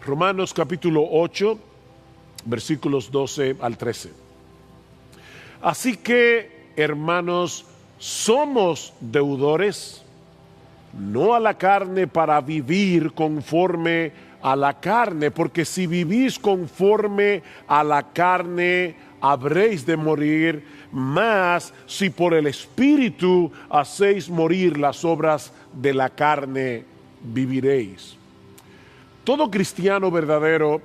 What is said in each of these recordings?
Romanos capítulo 8, versículos 12 al 13. Así que, hermanos, somos deudores, no a la carne para vivir conforme a la carne, porque si vivís conforme a la carne, habréis de morir, mas si por el Espíritu hacéis morir las obras de la carne, viviréis. Todo cristiano verdadero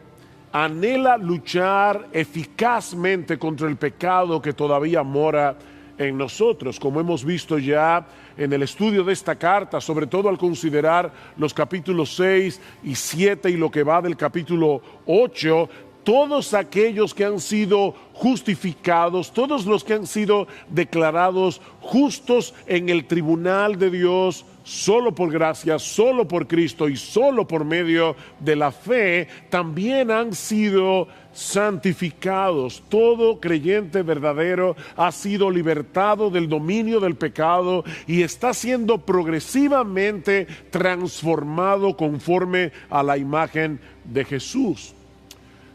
anhela luchar eficazmente contra el pecado que todavía mora en nosotros, como hemos visto ya en el estudio de esta carta, sobre todo al considerar los capítulos 6 y 7 y lo que va del capítulo 8, todos aquellos que han sido justificados, todos los que han sido declarados justos en el tribunal de Dios, solo por gracia, solo por Cristo y solo por medio de la fe, también han sido santificados. Todo creyente verdadero ha sido libertado del dominio del pecado y está siendo progresivamente transformado conforme a la imagen de Jesús.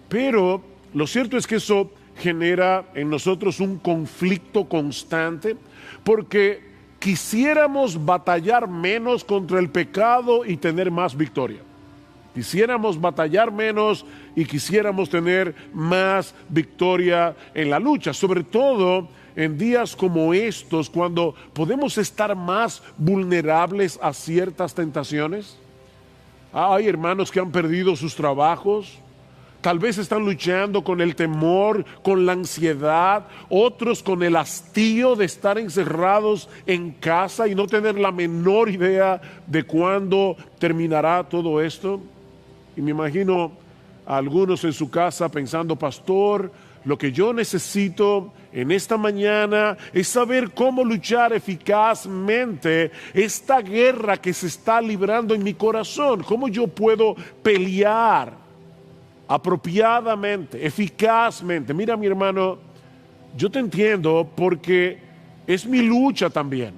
Pero lo cierto es que eso genera en nosotros un conflicto constante, porque quisiéramos batallar menos contra el pecado y tener más victoria. Quisiéramos batallar menos y quisiéramos tener más victoria en la lucha, sobre todo en días como estos, cuando podemos estar más vulnerables a ciertas tentaciones. Hay hermanos que han perdido sus trabajos. Tal vez están luchando con el temor, con la ansiedad, otros con el hastío de estar encerrados en casa y no tener la menor idea de cuándo terminará todo esto. Y me imagino a algunos en su casa pensando: pastor, lo que yo necesito en esta mañana es saber cómo luchar eficazmente esta guerra que se está librando en mi corazón. ¿Cómo yo puedo pelear apropiadamente, eficazmente? Mira, mi hermano, yo te entiendo porque es mi lucha también.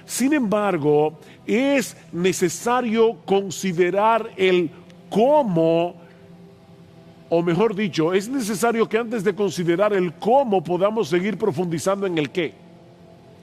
Sin embargo, es necesario considerar el cómo, o mejor dicho, es necesario que antes de considerar el cómo podamos seguir profundizando en el qué.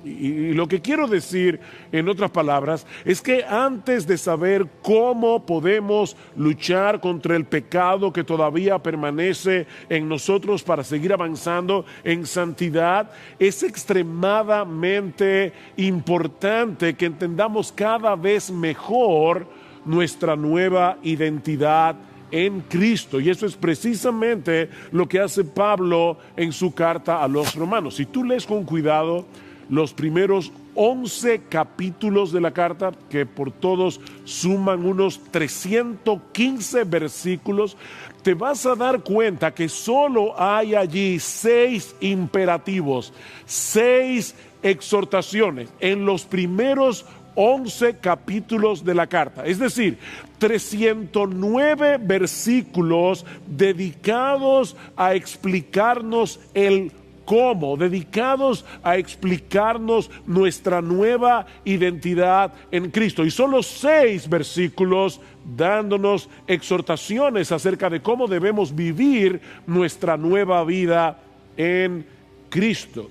Y lo que quiero decir, en otras palabras, es que antes de saber cómo podemos luchar contra el pecado que todavía permanece en nosotros para seguir avanzando en santidad, es extremadamente importante que entendamos cada vez mejor nuestra nueva identidad en Cristo. Y eso es precisamente lo que hace Pablo en su carta a los romanos. Si tú lees con cuidado los primeros 11 capítulos de la carta, que por todos suman unos 315 versículos, te vas a dar cuenta que solo hay allí 6 imperativos, 6 exhortaciones en los primeros 11 capítulos de la carta. Es decir, 309 versículos dedicados a explicarnos el cómo, dedicados a explicarnos nuestra nueva identidad en Cristo. Y solo 6 versículos dándonos exhortaciones acerca de cómo debemos vivir nuestra nueva vida en Cristo.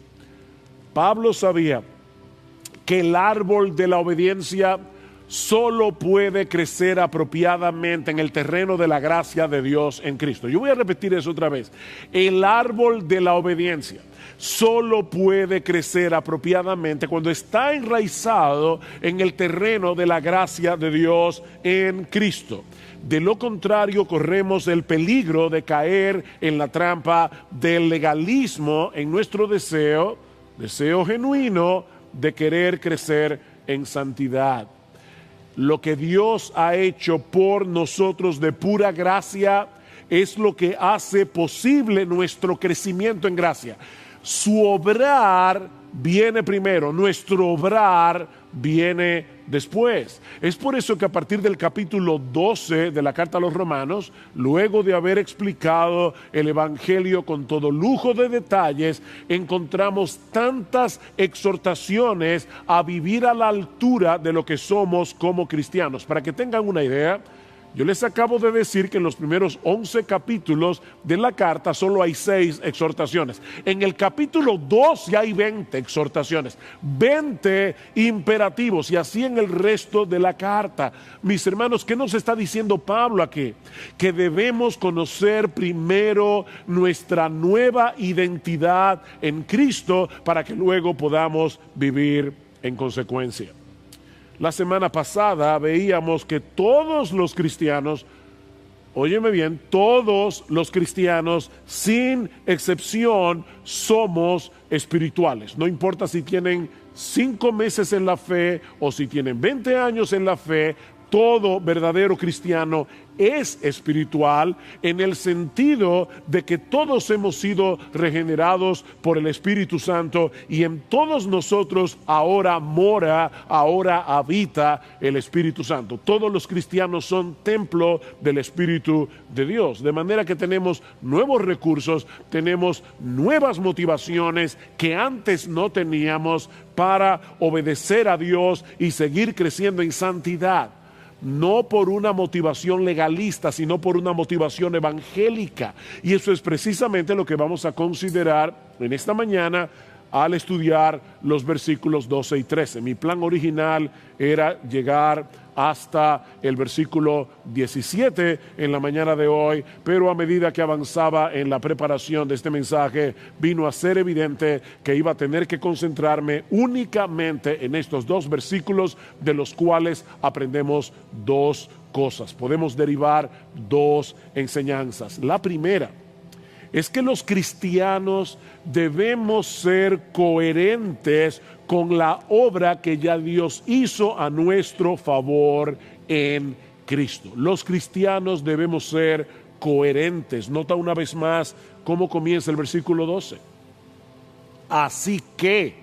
Pablo sabía que el árbol de la obediencia solo puede crecer apropiadamente en el terreno de la gracia de Dios en Cristo. Yo voy a repetir eso otra vez. El árbol de la obediencia solo puede crecer apropiadamente cuando está enraizado en el terreno de la gracia de Dios en Cristo. De lo contrario, corremos el peligro de caer en la trampa del legalismo en nuestro deseo genuino de querer crecer en santidad. Lo que Dios ha hecho por nosotros de pura gracia es lo que hace posible nuestro crecimiento en gracia. Su obrar viene primero, nuestro obrar viene después. Es por eso que a partir del capítulo 12 de la carta a los Romanos, luego de haber explicado el Evangelio con todo lujo de detalles, encontramos tantas exhortaciones a vivir a la altura de lo que somos como cristianos. Para que tengan una idea, Yo les acabo de decir que en los primeros 11 capítulos de la carta solo hay 6 exhortaciones. En el capítulo 2 ya hay 20 exhortaciones, 20 imperativos, y así en el resto de la carta. Mis hermanos, ¿qué nos está diciendo Pablo aquí? Que debemos conocer primero nuestra nueva identidad en Cristo para que luego podamos vivir en consecuencia. La semana pasada veíamos que todos los cristianos, óyeme bien, todos los cristianos, sin excepción, somos espirituales. No importa si tienen 5 meses en la fe o si tienen 20 años en la fe, todo verdadero cristiano es espiritual, en el sentido de que todos hemos sido regenerados por el Espíritu Santo y en todos nosotros ahora habita el Espíritu Santo. Todos los cristianos son templo del Espíritu de Dios, de manera que tenemos nuevos recursos, tenemos nuevas motivaciones que antes no teníamos para obedecer a Dios y seguir creciendo en santidad. No por una motivación legalista, sino por una motivación evangélica. Y eso es precisamente lo que vamos a considerar en esta mañana al estudiar los versículos 12 y 13. Mi plan original era llegar hasta el versículo 17 en la mañana de hoy, pero a medida que avanzaba en la preparación de este mensaje, vino a ser evidente que iba a tener que concentrarme únicamente en estos 2 versículos, de los cuales aprendemos 2 cosas. Podemos derivar 2 enseñanzas. La primera es que los cristianos debemos ser coherentes con la obra que ya Dios hizo a nuestro favor en Cristo. Los cristianos debemos ser coherentes. Nota una vez más cómo comienza el versículo 12. Así que,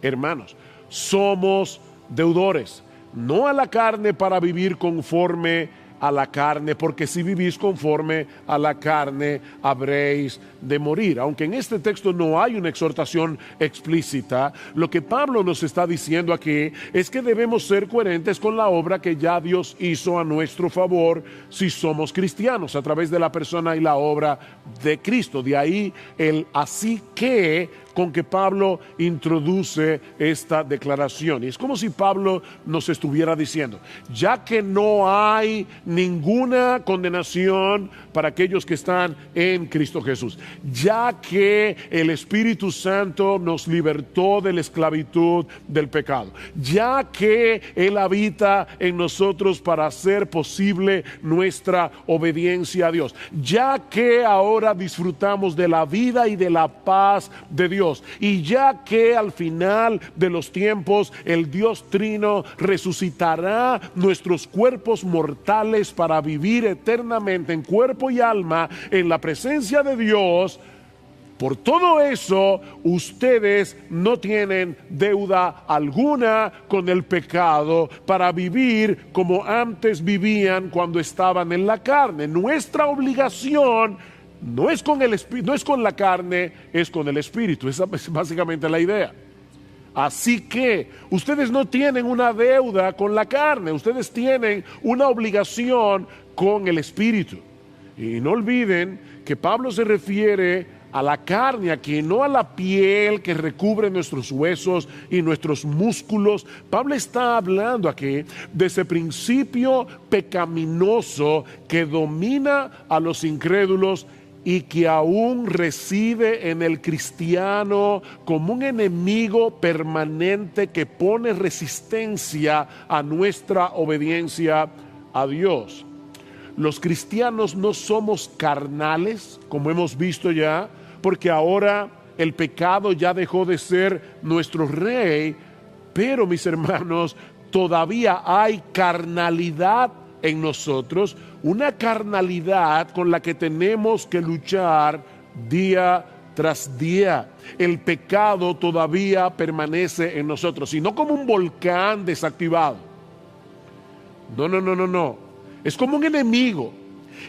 hermanos, somos deudores, no a la carne para vivir conforme a la carne, porque si vivís conforme a la carne habréis de morir. Aunque en este texto no hay una exhortación explícita, lo que Pablo nos está diciendo aquí es que debemos ser coherentes con la obra que ya Dios hizo a nuestro favor si somos cristianos, a través de la persona y la obra de Cristo. De ahí el así que con que Pablo introduce esta declaración. Y es como si Pablo nos estuviera diciendo, ya que no hay ninguna condenación para aquellos que están en Cristo Jesús, ya que el Espíritu Santo nos libertó de la esclavitud del pecado, ya que Él habita en nosotros para hacer posible nuestra obediencia a Dios, ya que ahora disfrutamos de la vida y de la paz de Dios, y ya que al final de los tiempos el Dios Trino resucitará nuestros cuerpos mortales para vivir eternamente en cuerpo y alma en la presencia de Dios. Por todo eso, ustedes no tienen deuda alguna con el pecado para vivir como antes vivían cuando estaban en la carne. Nuestra obligación no es con no es con la carne, es con el Espíritu. Esa es básicamente la idea. Así que ustedes no tienen una deuda con la carne, ustedes tienen una obligación con el Espíritu. Y no olviden que Pablo se refiere a la carne aquí, no a la piel que recubre nuestros huesos y nuestros músculos. Pablo está hablando aquí de ese principio pecaminoso que domina a los incrédulos y que aún reside en el cristiano como un enemigo permanente que pone resistencia a nuestra obediencia a Dios. Los cristianos no somos carnales, como hemos visto ya, porque ahora el pecado ya dejó de ser nuestro rey, pero mis hermanos, todavía hay carnalidad en nosotros, una carnalidad con la que tenemos que luchar día tras día. El pecado todavía permanece en nosotros, y no como un volcán desactivado. No. Es como un enemigo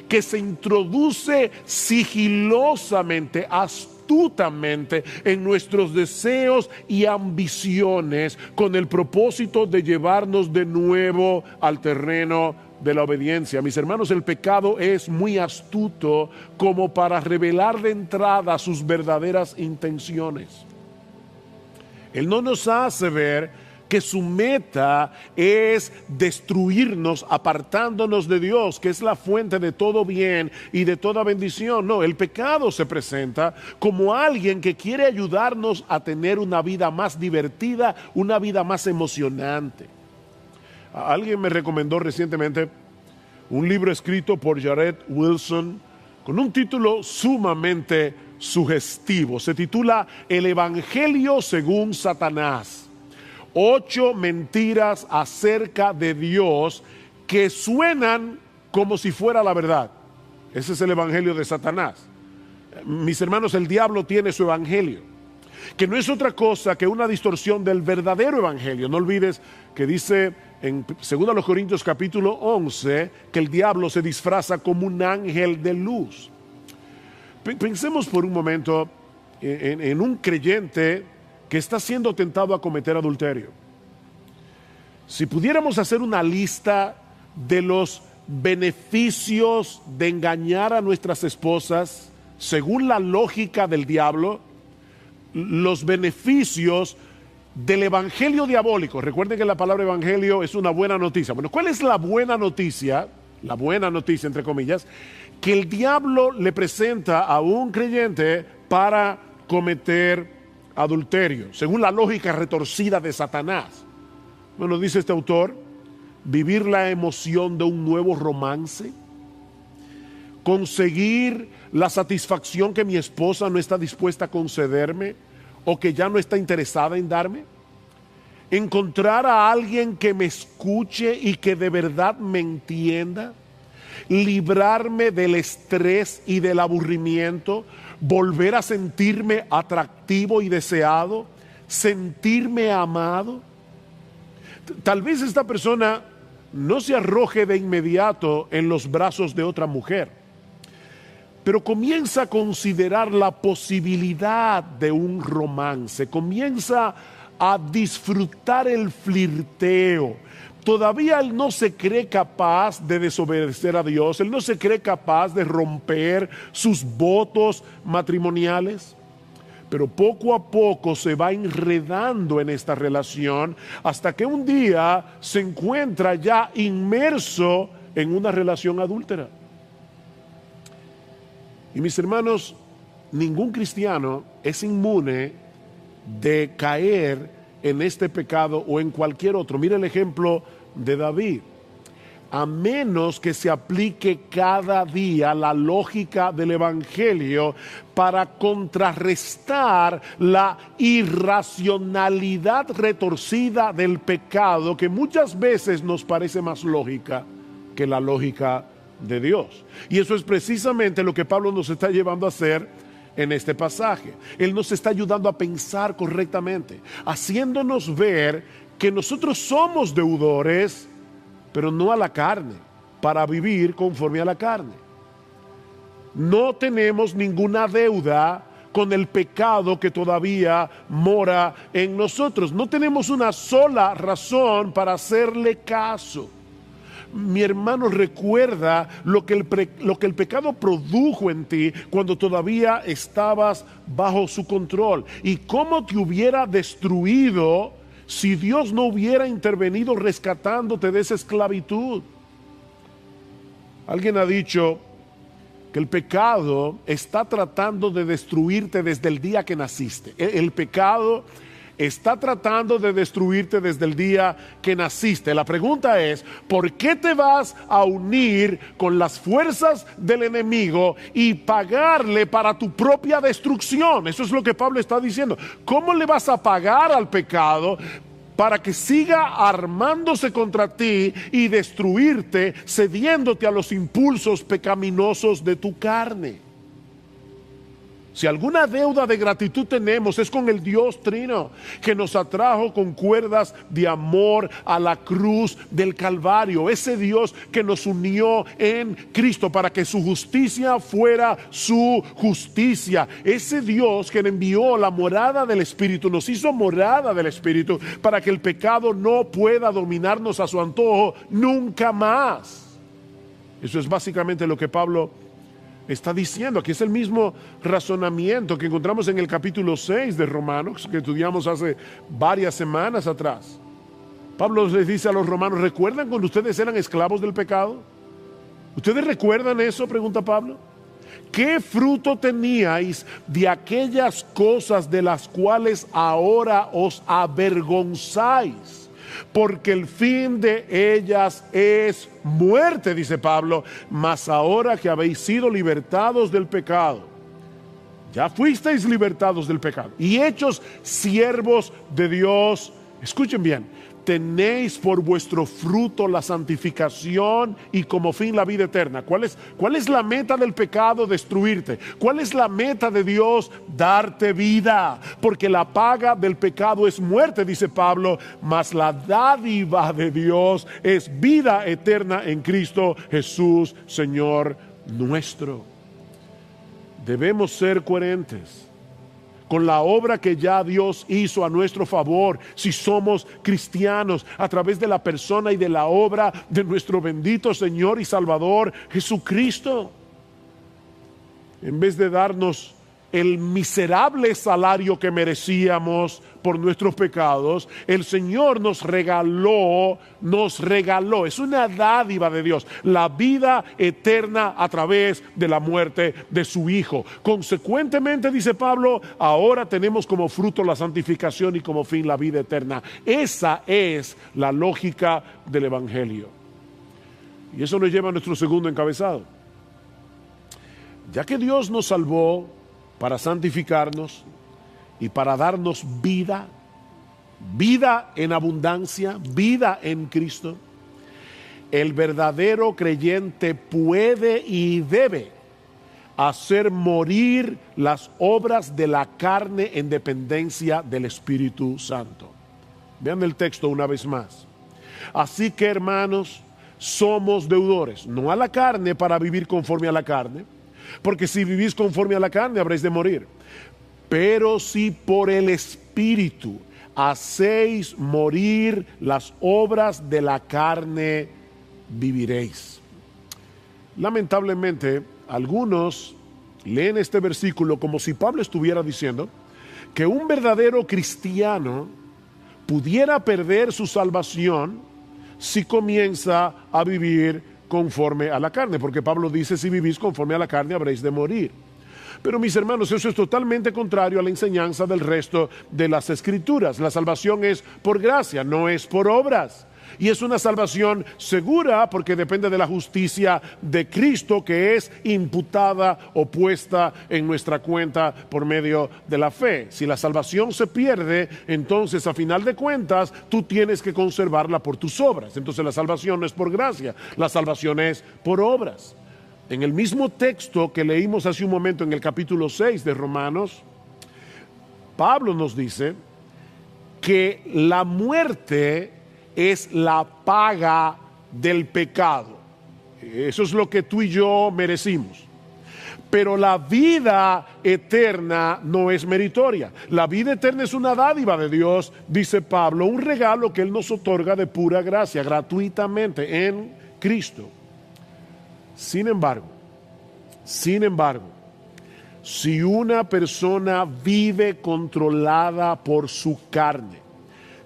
que se introduce sigilosamente, astutamente en nuestros deseos y ambiciones con el propósito de llevarnos de nuevo al terreno de la obediencia. Mis hermanos, el pecado es muy astuto como para revelar de entrada sus verdaderas intenciones. Él no nos hace ver que su meta es destruirnos, apartándonos de Dios, que es la fuente de todo bien y de toda bendición. No, el pecado se presenta como alguien que quiere ayudarnos a tener una vida más divertida, una vida más emocionante. Alguien me recomendó recientemente un libro escrito por Jared Wilson con un título sumamente sugestivo. Se titula El Evangelio según Satanás. 8 mentiras acerca de Dios que suenan como si fuera la verdad. Ese es el evangelio de Satanás. Mis hermanos, el diablo tiene su evangelio, que no es otra cosa que una distorsión del verdadero evangelio. No olvides que dice en 2 Corintios capítulo 11 que el diablo se disfraza como un ángel de luz. Pensemos por un momento en un creyente que está siendo tentado a cometer adulterio. Si pudiéramos hacer una lista de los beneficios de engañar a nuestras esposas, según la lógica del diablo, los beneficios del evangelio diabólico. Recuerden que la palabra evangelio es una buena noticia. Bueno, ¿cuál es la buena noticia? La buena noticia, entre comillas, que el diablo le presenta a un creyente para cometer adulterio, según la lógica retorcida de Satanás. Bueno, dice este autor, vivir la emoción de un nuevo romance, conseguir la satisfacción que mi esposa no está dispuesta a concederme o que ya no está interesada en darme, encontrar a alguien que me escuche y que de verdad me entienda, librarme del estrés y del aburrimiento, volver a sentirme atractivo y deseado, sentirme amado. Tal vez esta persona no se arroje de inmediato en los brazos de otra mujer, pero comienza a considerar la posibilidad de un romance, comienza a disfrutar el flirteo. Todavía él no se cree capaz de desobedecer a Dios, él no se cree capaz de romper sus votos matrimoniales, pero poco a poco se va enredando en esta relación hasta que un día se encuentra ya inmerso en una relación adúltera. Y mis hermanos, ningún cristiano es inmune de caer en este pecado o en cualquier otro. Mira el ejemplo de David. A menos que se aplique cada día la lógica del evangelio para contrarrestar la irracionalidad retorcida del pecado, que muchas veces nos parece más lógica que la lógica de Dios. Y eso es precisamente lo que Pablo nos está llevando a hacer en este pasaje. Él nos está ayudando a pensar correctamente, haciéndonos ver que nosotros somos deudores, pero no a la carne, para vivir conforme a la carne. No tenemos ninguna deuda con el pecado que todavía mora en nosotros. No tenemos una sola razón para hacerle caso. Mi hermano, recuerda lo que el pecado produjo en ti cuando todavía estabas bajo su control y cómo te hubiera destruido si Dios no hubiera intervenido rescatándote de esa esclavitud. Alguien ha dicho que el pecado está tratando de destruirte desde el día que naciste. El pecado está tratando de destruirte desde el día que naciste. La pregunta es, ¿por qué te vas a unir con las fuerzas del enemigo y pagarle para tu propia destrucción? Eso es lo que Pablo está diciendo. ¿Cómo le vas a pagar al pecado para que siga armándose contra ti y destruirte, cediéndote a los impulsos pecaminosos de tu carne? Si alguna deuda de gratitud tenemos, es con el Dios Trino, que nos atrajo con cuerdas de amor a la cruz del Calvario. Ese Dios que nos unió en Cristo para que su justicia fuera su justicia. Ese Dios que envió la morada del Espíritu, nos hizo morada del Espíritu para que el pecado no pueda dominarnos a su antojo nunca más. Eso es básicamente lo que Pablo está diciendo. Aquí es el mismo razonamiento que encontramos en el capítulo 6 de Romanos, que estudiamos hace varias semanas atrás. Pablo les dice a los romanos: ¿recuerdan cuando ustedes eran esclavos del pecado? ¿Ustedes recuerdan eso?, pregunta Pablo. ¿Qué fruto teníais de aquellas cosas de las cuales ahora os avergonzáis? Porque el fin de ellas es muerte, dice Pablo. Mas ahora que habéis sido libertados del pecado, ya fuisteis libertados del pecado y hechos siervos de Dios, escuchen bien, tenéis por vuestro fruto la santificación y como fin la vida eterna. ¿Cuál es la meta del pecado? Destruirte. ¿Cuál es la meta de Dios? Darte vida. Porque la paga del pecado es muerte, dice Pablo, mas la dádiva de Dios es vida eterna en Cristo Jesús, Señor nuestro. Debemos ser coherentes con la obra que ya Dios hizo a nuestro favor, si somos cristianos, a través de la persona y de la obra de nuestro bendito Señor y Salvador Jesucristo. En vez de darnos el miserable salario que merecíamos por nuestros pecados, el Señor nos regaló, es una dádiva de Dios, la vida eterna a través de la muerte de su Hijo. Consecuentemente, dice Pablo, ahora tenemos como fruto la santificación y como fin la vida eterna. Esa es la lógica del Evangelio. Y eso nos lleva a nuestro segundo encabezado. Ya que Dios nos salvó para santificarnos y para darnos vida en abundancia, vida en Cristo, el verdadero creyente puede y debe hacer morir las obras de la carne en dependencia del Espíritu Santo. Vean el texto una vez más. Así que, hermanos, somos deudores, no a la carne para vivir conforme a la carne, porque si vivís conforme a la carne habréis de morir. Pero si por el Espíritu hacéis morir las obras de la carne, viviréis. Lamentablemente, algunos leen este versículo como si Pablo estuviera diciendo que un verdadero cristiano pudiera perder su salvación si comienza a vivir conforme a la carne, porque Pablo dice: si vivís conforme a la carne habréis de morir. Pero mis hermanos, eso es totalmente contrario a la enseñanza del resto de las Escrituras. La salvación es por gracia, no es por obras. Y es una salvación segura porque depende de la justicia de Cristo, que es imputada o puesta en nuestra cuenta por medio de la fe. Si la salvación se pierde, entonces a final de cuentas tú tienes que conservarla por tus obras. Entonces la salvación no es por gracia, la salvación es por obras. En el mismo texto que leímos hace un momento en el capítulo 6 de Romanos, Pablo nos dice que la muerte es la paga del pecado. Eso es lo que tú y yo merecimos. Pero la vida eterna no es meritoria. La vida eterna es una dádiva de Dios, dice Pablo, un regalo que Él nos otorga de pura gracia, gratuitamente en Cristo. Sin embargo, si una persona vive controlada por su carne,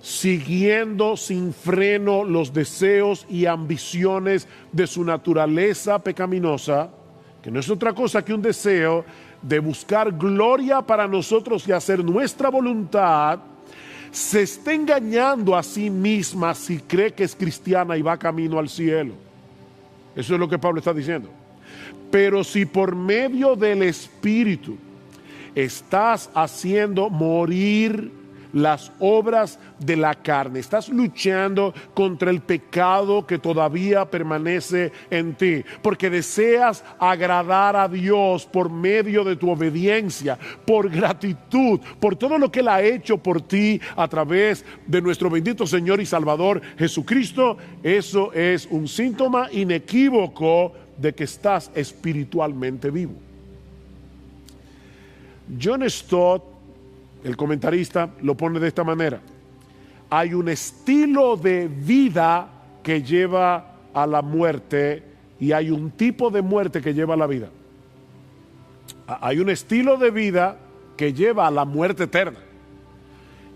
siguiendo sin freno los deseos y ambiciones de su naturaleza pecaminosa, que no es otra cosa que un deseo de buscar gloria para nosotros y hacer nuestra voluntad, se está engañando a sí misma si cree que es cristiana y va camino al cielo. Eso es lo que Pablo está diciendo. Pero si por medio del Espíritu estás haciendo morir las obras de la carne, estás luchando contra el pecado que todavía permanece en ti, porque deseas agradar a Dios por medio de tu obediencia, por gratitud, por todo lo que Él ha hecho por ti a través de nuestro bendito Señor y Salvador Jesucristo. Eso es un síntoma inequívoco de que estás espiritualmente vivo. John Stott, el comentarista, lo pone de esta manera: hay un estilo de vida que lleva a la muerte y hay un tipo de muerte que lleva a la vida. Hay un estilo de vida que lleva a la muerte eterna.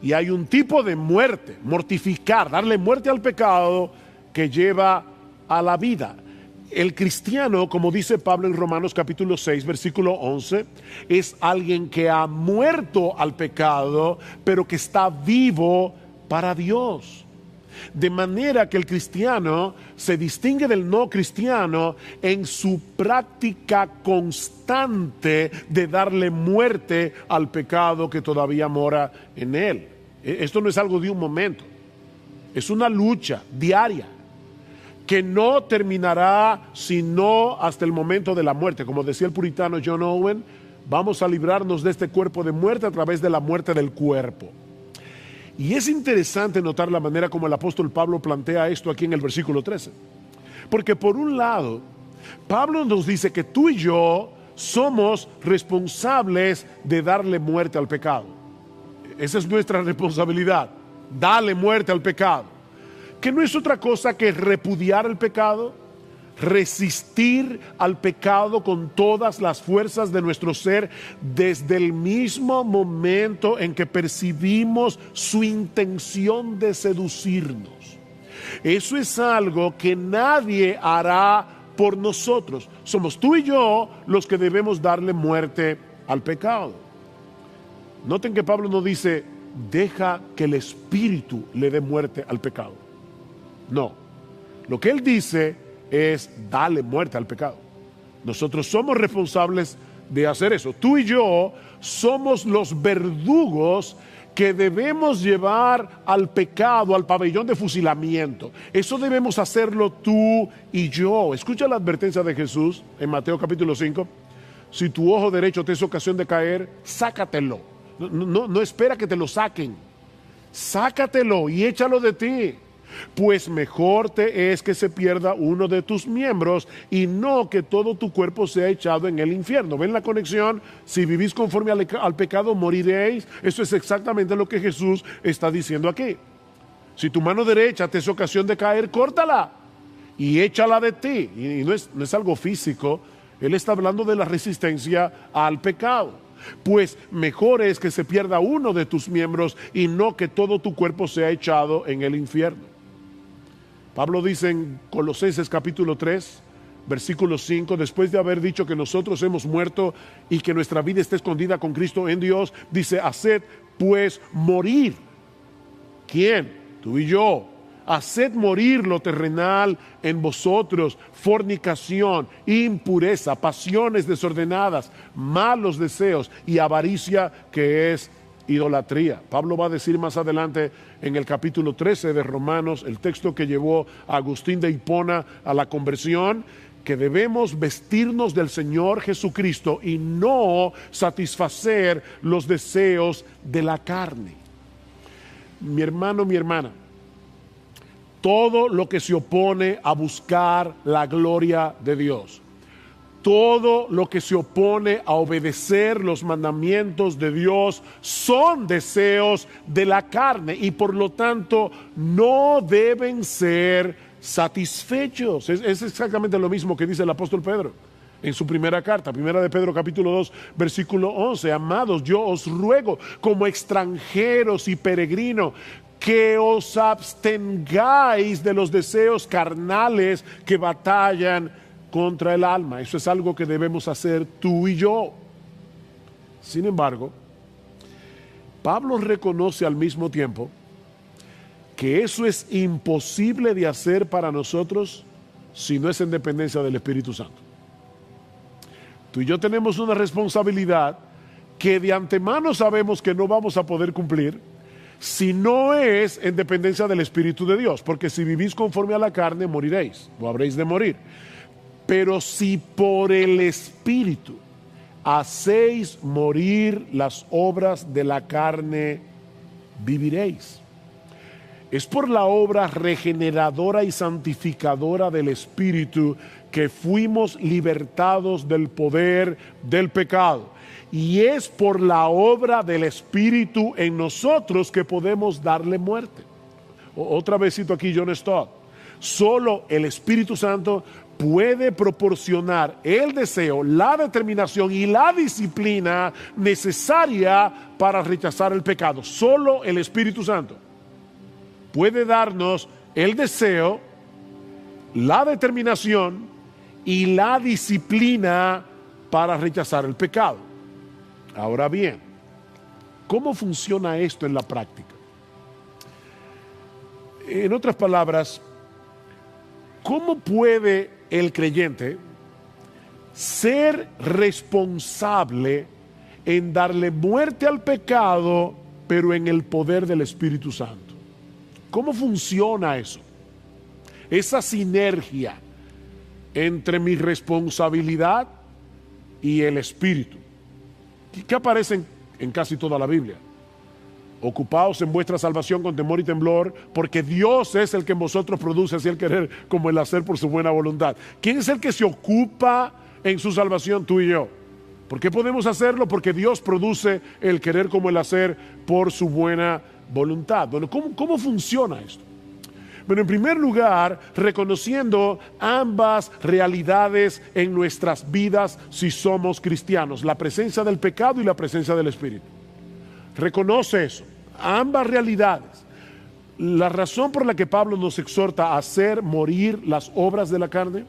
Y hay un tipo de muerte, mortificar, darle muerte al pecado, que lleva a la vida. El cristiano, como dice Pablo en Romanos capítulo 6, versículo 11, es alguien que ha muerto al pecado, pero que está vivo para Dios. De manera que el cristiano se distingue del no cristiano en su práctica constante de darle muerte al pecado que todavía mora en él. Esto no es algo de un momento, es una lucha diaria que no terminará sino hasta el momento de la muerte. Como decía el puritano John Owen, vamos a librarnos de este cuerpo de muerte a través de la muerte del cuerpo. Y es interesante notar la manera como el apóstol Pablo plantea esto aquí en el versículo 13. Porque por un lado, Pablo nos dice que tú y yo somos responsables de darle muerte al pecado. Esa es nuestra responsabilidad, darle muerte al pecado. Que no es otra cosa que repudiar el pecado, resistir al pecado con todas las fuerzas de nuestro ser desde el mismo momento en que percibimos su intención de seducirnos. Eso es algo que nadie hará por nosotros. Somos tú y yo los que debemos darle muerte al pecado. Noten que Pablo no dice, deja que el Espíritu le dé muerte al pecado. No, lo que él dice es darle muerte al pecado. Nosotros somos responsables de hacer eso. Tú y yo somos los verdugos que debemos llevar al pecado, al pabellón de fusilamiento. Eso debemos hacerlo tú y yo. Escucha la advertencia de Jesús en Mateo capítulo 5. Si tu ojo derecho te es ocasión de caer, sácatelo. No espera que te lo saquen. Sácatelo y échalo de ti. Pues mejor te es que se pierda uno de tus miembros y no que todo tu cuerpo sea echado en el infierno. ¿Ven la conexión? Si vivís conforme al pecado, moriréis. Eso es exactamente lo que Jesús está diciendo aquí. Si tu mano derecha te es ocasión de caer, córtala y échala de ti. Y no es algo físico. Él está hablando de la resistencia al pecado. Pues mejor es que se pierda uno de tus miembros y no que todo tu cuerpo sea echado en el infierno. Pablo dice en Colosenses capítulo 3, versículo 5, después de haber dicho que nosotros hemos muerto y que nuestra vida está escondida con Cristo en Dios, dice, haced pues morir. ¿Quién? Tú y yo. Haced morir lo terrenal en vosotros, fornicación, impureza, pasiones desordenadas, malos deseos y avaricia, que es idolatría. Pablo va a decir más adelante en el capítulo 13 de Romanos, el texto que llevó a Agustín de Hipona a la conversión, que debemos vestirnos del Señor Jesucristo y no satisfacer los deseos de la carne. Mi hermano, mi hermana, todo lo que se opone a buscar la gloria de Dios, todo lo que se opone a obedecer los mandamientos de Dios son deseos de la carne y por lo tanto no deben ser satisfechos. Es exactamente lo mismo que dice el apóstol Pedro en su primera carta, primera de Pedro capítulo 2, versículo 11. Amados, yo os ruego como extranjeros y peregrinos que os abstengáis de los deseos carnales que batallan contra el alma. Eso es algo que debemos hacer tú y yo. Sin embargo, Pablo reconoce al mismo tiempo que eso es imposible de hacer para nosotros si no es en dependencia del Espíritu Santo. Tú y yo tenemos una responsabilidad que de antemano sabemos que no vamos a poder cumplir si no es en dependencia del Espíritu de Dios, porque si vivís conforme a la carne, moriréis, o habréis de morir. Pero si por el Espíritu hacéis morir las obras de la carne, viviréis. Es por la obra regeneradora y santificadora del Espíritu que fuimos libertados del poder del pecado. Y es por la obra del Espíritu en nosotros que podemos darle muerte. Otra vez cito aquí John Stott. Solo el Espíritu Santo puede proporcionar el deseo, la determinación y la disciplina necesaria para rechazar el pecado. Solo el Espíritu Santo puede darnos el deseo, la determinación y la disciplina para rechazar el pecado. Ahora bien, ¿cómo funciona esto en la práctica? En otras palabras, ¿cómo puede el creyente ser responsable en darle muerte al pecado, pero en el poder del Espíritu Santo? ¿Cómo funciona eso? Esa sinergia entre mi responsabilidad y el Espíritu, que aparece en casi toda la Biblia. Ocupaos en vuestra salvación con temor y temblor, porque Dios es el que en vosotros produce así el querer como el hacer por su buena voluntad. ¿Quién es el que se ocupa en su salvación? Tú y yo. ¿Por qué podemos hacerlo? Porque Dios produce el querer como el hacer por su buena voluntad. Bueno, ¿cómo funciona esto? Bueno, en primer lugar, reconociendo ambas realidades en nuestras vidas si somos cristianos, la presencia del pecado y la presencia del Espíritu. Reconoce eso, ambas realidades. La razón por la que Pablo nos exhorta a hacer morir las obras de la carne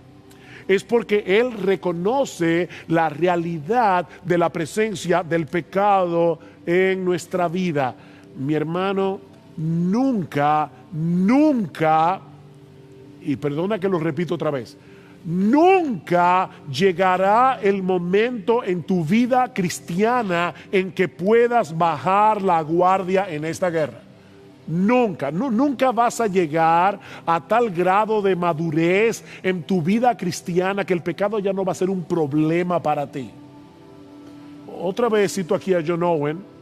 es porque él reconoce la realidad de la presencia del pecado en nuestra vida. Mi hermano, nunca, y perdona que lo repito otra vez, nunca llegará el momento en tu vida cristiana en que puedas bajar la guardia en esta guerra. Nunca vas a llegar a tal grado de madurez en tu vida cristiana que el pecado ya no va a ser un problema para ti. Otra vez cito aquí a John Owen,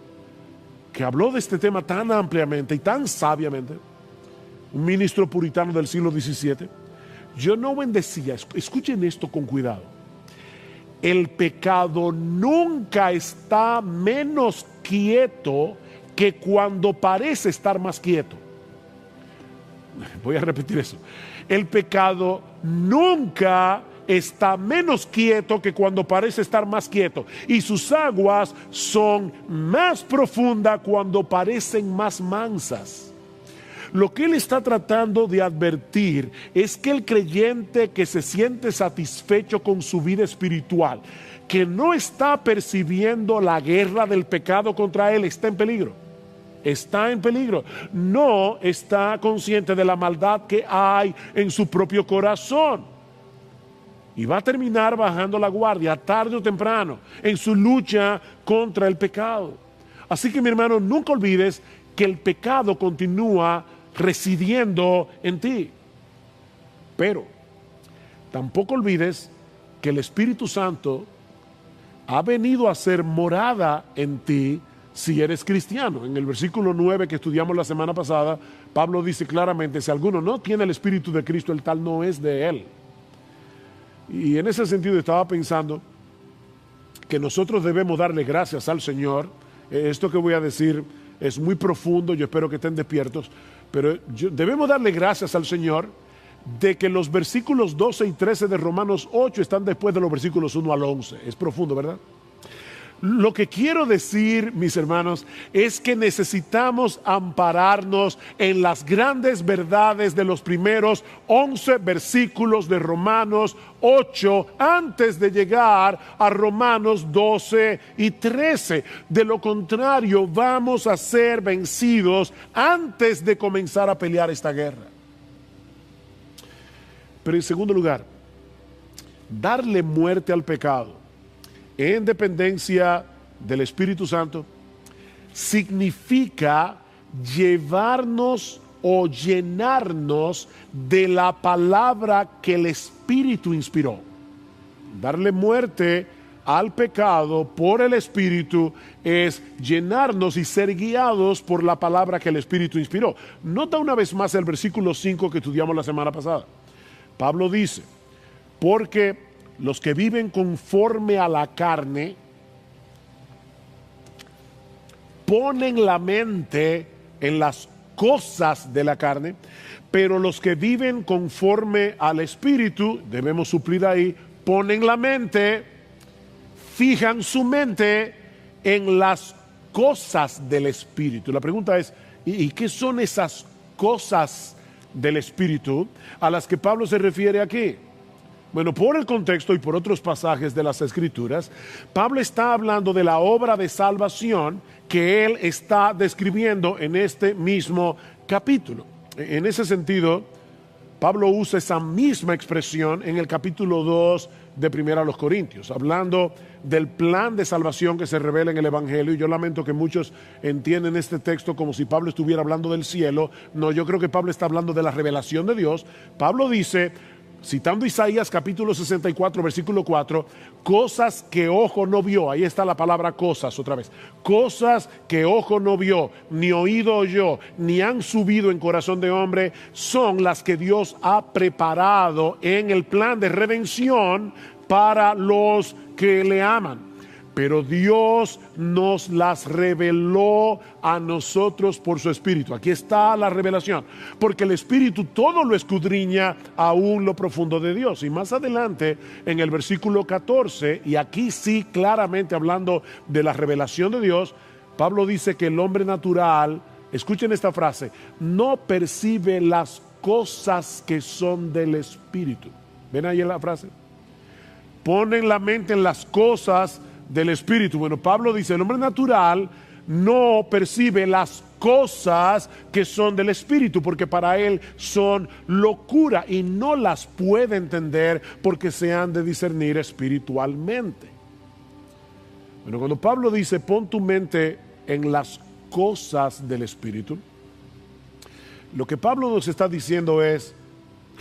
que habló de este tema tan ampliamente y tan sabiamente, un ministro puritano del siglo XVII. John Owen decía, escuchen esto con cuidado: el pecado nunca está menos quieto que cuando parece estar más quieto. Voy a repetir eso. El pecado nunca está menos quieto que cuando parece estar más quieto, y sus aguas son más profundas cuando parecen más mansas. Lo que él está tratando de advertir es que el creyente que se siente satisfecho con su vida espiritual, que no está percibiendo la guerra del pecado contra él, está en peligro. Está en peligro. No está consciente de la maldad que hay en su propio corazón. Y va a terminar bajando la guardia tarde o temprano en su lucha contra el pecado. Así que, mi hermano, nunca olvides que el pecado continúa residiendo en ti. Pero tampoco olvides que el Espíritu Santo ha venido a ser morada en ti si eres cristiano. En el versículo 9 que estudiamos la semana pasada, Pablo dice claramente: si alguno no tiene el Espíritu de Cristo, el tal no es de él. Y en ese sentido estaba pensando que nosotros debemos darle gracias al Señor. Esto que voy a decir es muy profundo, yo espero que estén despiertos, pero debemos darle gracias al Señor de que los versículos 12 y 13 de Romanos 8 están después de los versículos 1 al 11. Es profundo, ¿verdad? Lo que quiero decir, mis hermanos, es que necesitamos ampararnos en las grandes verdades de los primeros 11 versículos de Romanos 8 antes de llegar a Romanos 12 y 13. De lo contrario, vamos a ser vencidos antes de comenzar a pelear esta guerra. Pero en segundo lugar, darle muerte al pecado en dependencia del Espíritu Santo significa llevarnos o llenarnos de la palabra que el Espíritu inspiró. Darle muerte al pecado por el Espíritu es llenarnos y ser guiados por la palabra que el Espíritu inspiró. Nota una vez más el versículo 5 que estudiamos la semana pasada. Pablo dice: porque los que viven conforme a la carne ponen la mente en las cosas de la carne, pero los que viven conforme al Espíritu, debemos suplir ahí, ponen la mente, fijan su mente en las cosas del Espíritu. La pregunta es, ¿y qué son esas cosas del Espíritu a las que Pablo se refiere aquí? Bueno, por el contexto y por otros pasajes de las Escrituras, Pablo está hablando de la obra de salvación que él está describiendo en este mismo capítulo. En ese sentido, Pablo usa esa misma expresión en el capítulo 2 de Primera a los Corintios, hablando del plan de salvación que se revela en el Evangelio. Y yo lamento que muchos entienden este texto como si Pablo estuviera hablando del cielo. No, yo creo que Pablo está hablando de la revelación de Dios. Pablo dice, citando Isaías capítulo 64, versículo 4, cosas que ojo no vio, ahí está la palabra cosas otra vez, cosas que ojo no vio, ni oído oyó, ni han subido en corazón de hombre, son las que Dios ha preparado en el plan de redención para los que le aman. Pero Dios nos las reveló a nosotros por su Espíritu. Aquí está la revelación, porque el Espíritu todo lo escudriña aún lo profundo de Dios. Y más adelante, en el versículo 14, y aquí sí claramente hablando de la revelación de Dios, Pablo dice que el hombre natural, escuchen esta frase, no percibe las cosas que son del Espíritu. ¿Ven ahí la frase? Ponen la mente en las cosas del Espíritu. Bueno, Pablo dice, el hombre natural no percibe las cosas que son del Espíritu, porque para él son locura y no las puede entender porque se han de discernir espiritualmente. Bueno, cuando Pablo dice, pon tu mente en las cosas del Espíritu, lo que Pablo nos está diciendo es,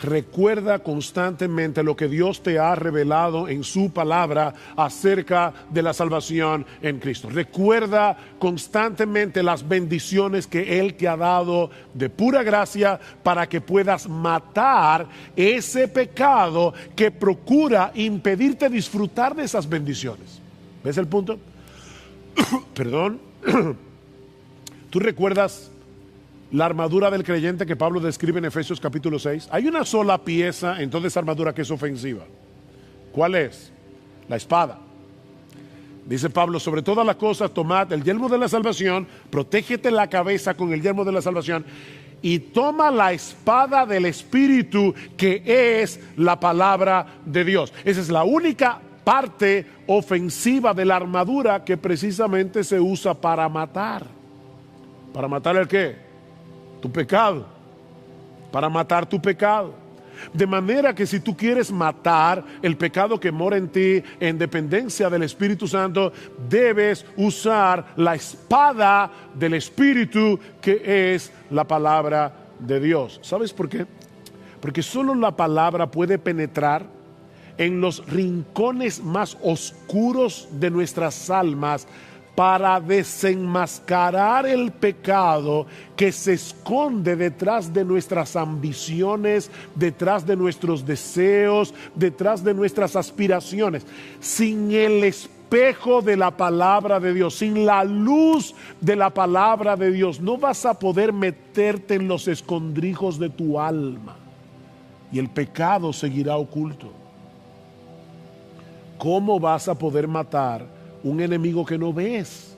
recuerda constantemente lo que Dios te ha revelado en su palabra acerca de la salvación en Cristo. Recuerda constantemente las bendiciones que Él te ha dado de pura gracia para que puedas matar ese pecado que procura impedirte disfrutar de esas bendiciones. ¿Ves el punto? Perdón. ¿Tú recuerdas la armadura del creyente que Pablo describe en Efesios capítulo 6? Hay una sola pieza en toda esa armadura que es ofensiva. ¿Cuál es? La espada. Dice Pablo, sobre todas las cosas tomad el yelmo de la salvación, protégete la cabeza con el yelmo de la salvación y toma la espada del Espíritu, que es la palabra de Dios. Esa es la única parte ofensiva de la armadura que precisamente se usa para matar. ¿Para matar el qué? Tu pecado, para matar tu pecado. De manera que si tú quieres matar el pecado que mora en ti en dependencia del Espíritu Santo, debes usar la espada del Espíritu, que es la palabra de Dios. ¿Sabes por qué? Porque solo la palabra puede penetrar en los rincones más oscuros de nuestras almas para desenmascarar el pecado que se esconde detrás de nuestras ambiciones, detrás de nuestros deseos, detrás de nuestras aspiraciones. Sin el espejo de la palabra de Dios, sin la luz de la palabra de Dios, no vas a poder meterte en los escondrijos de tu alma y el pecado seguirá oculto. ¿Cómo vas a poder matar un enemigo que no ves?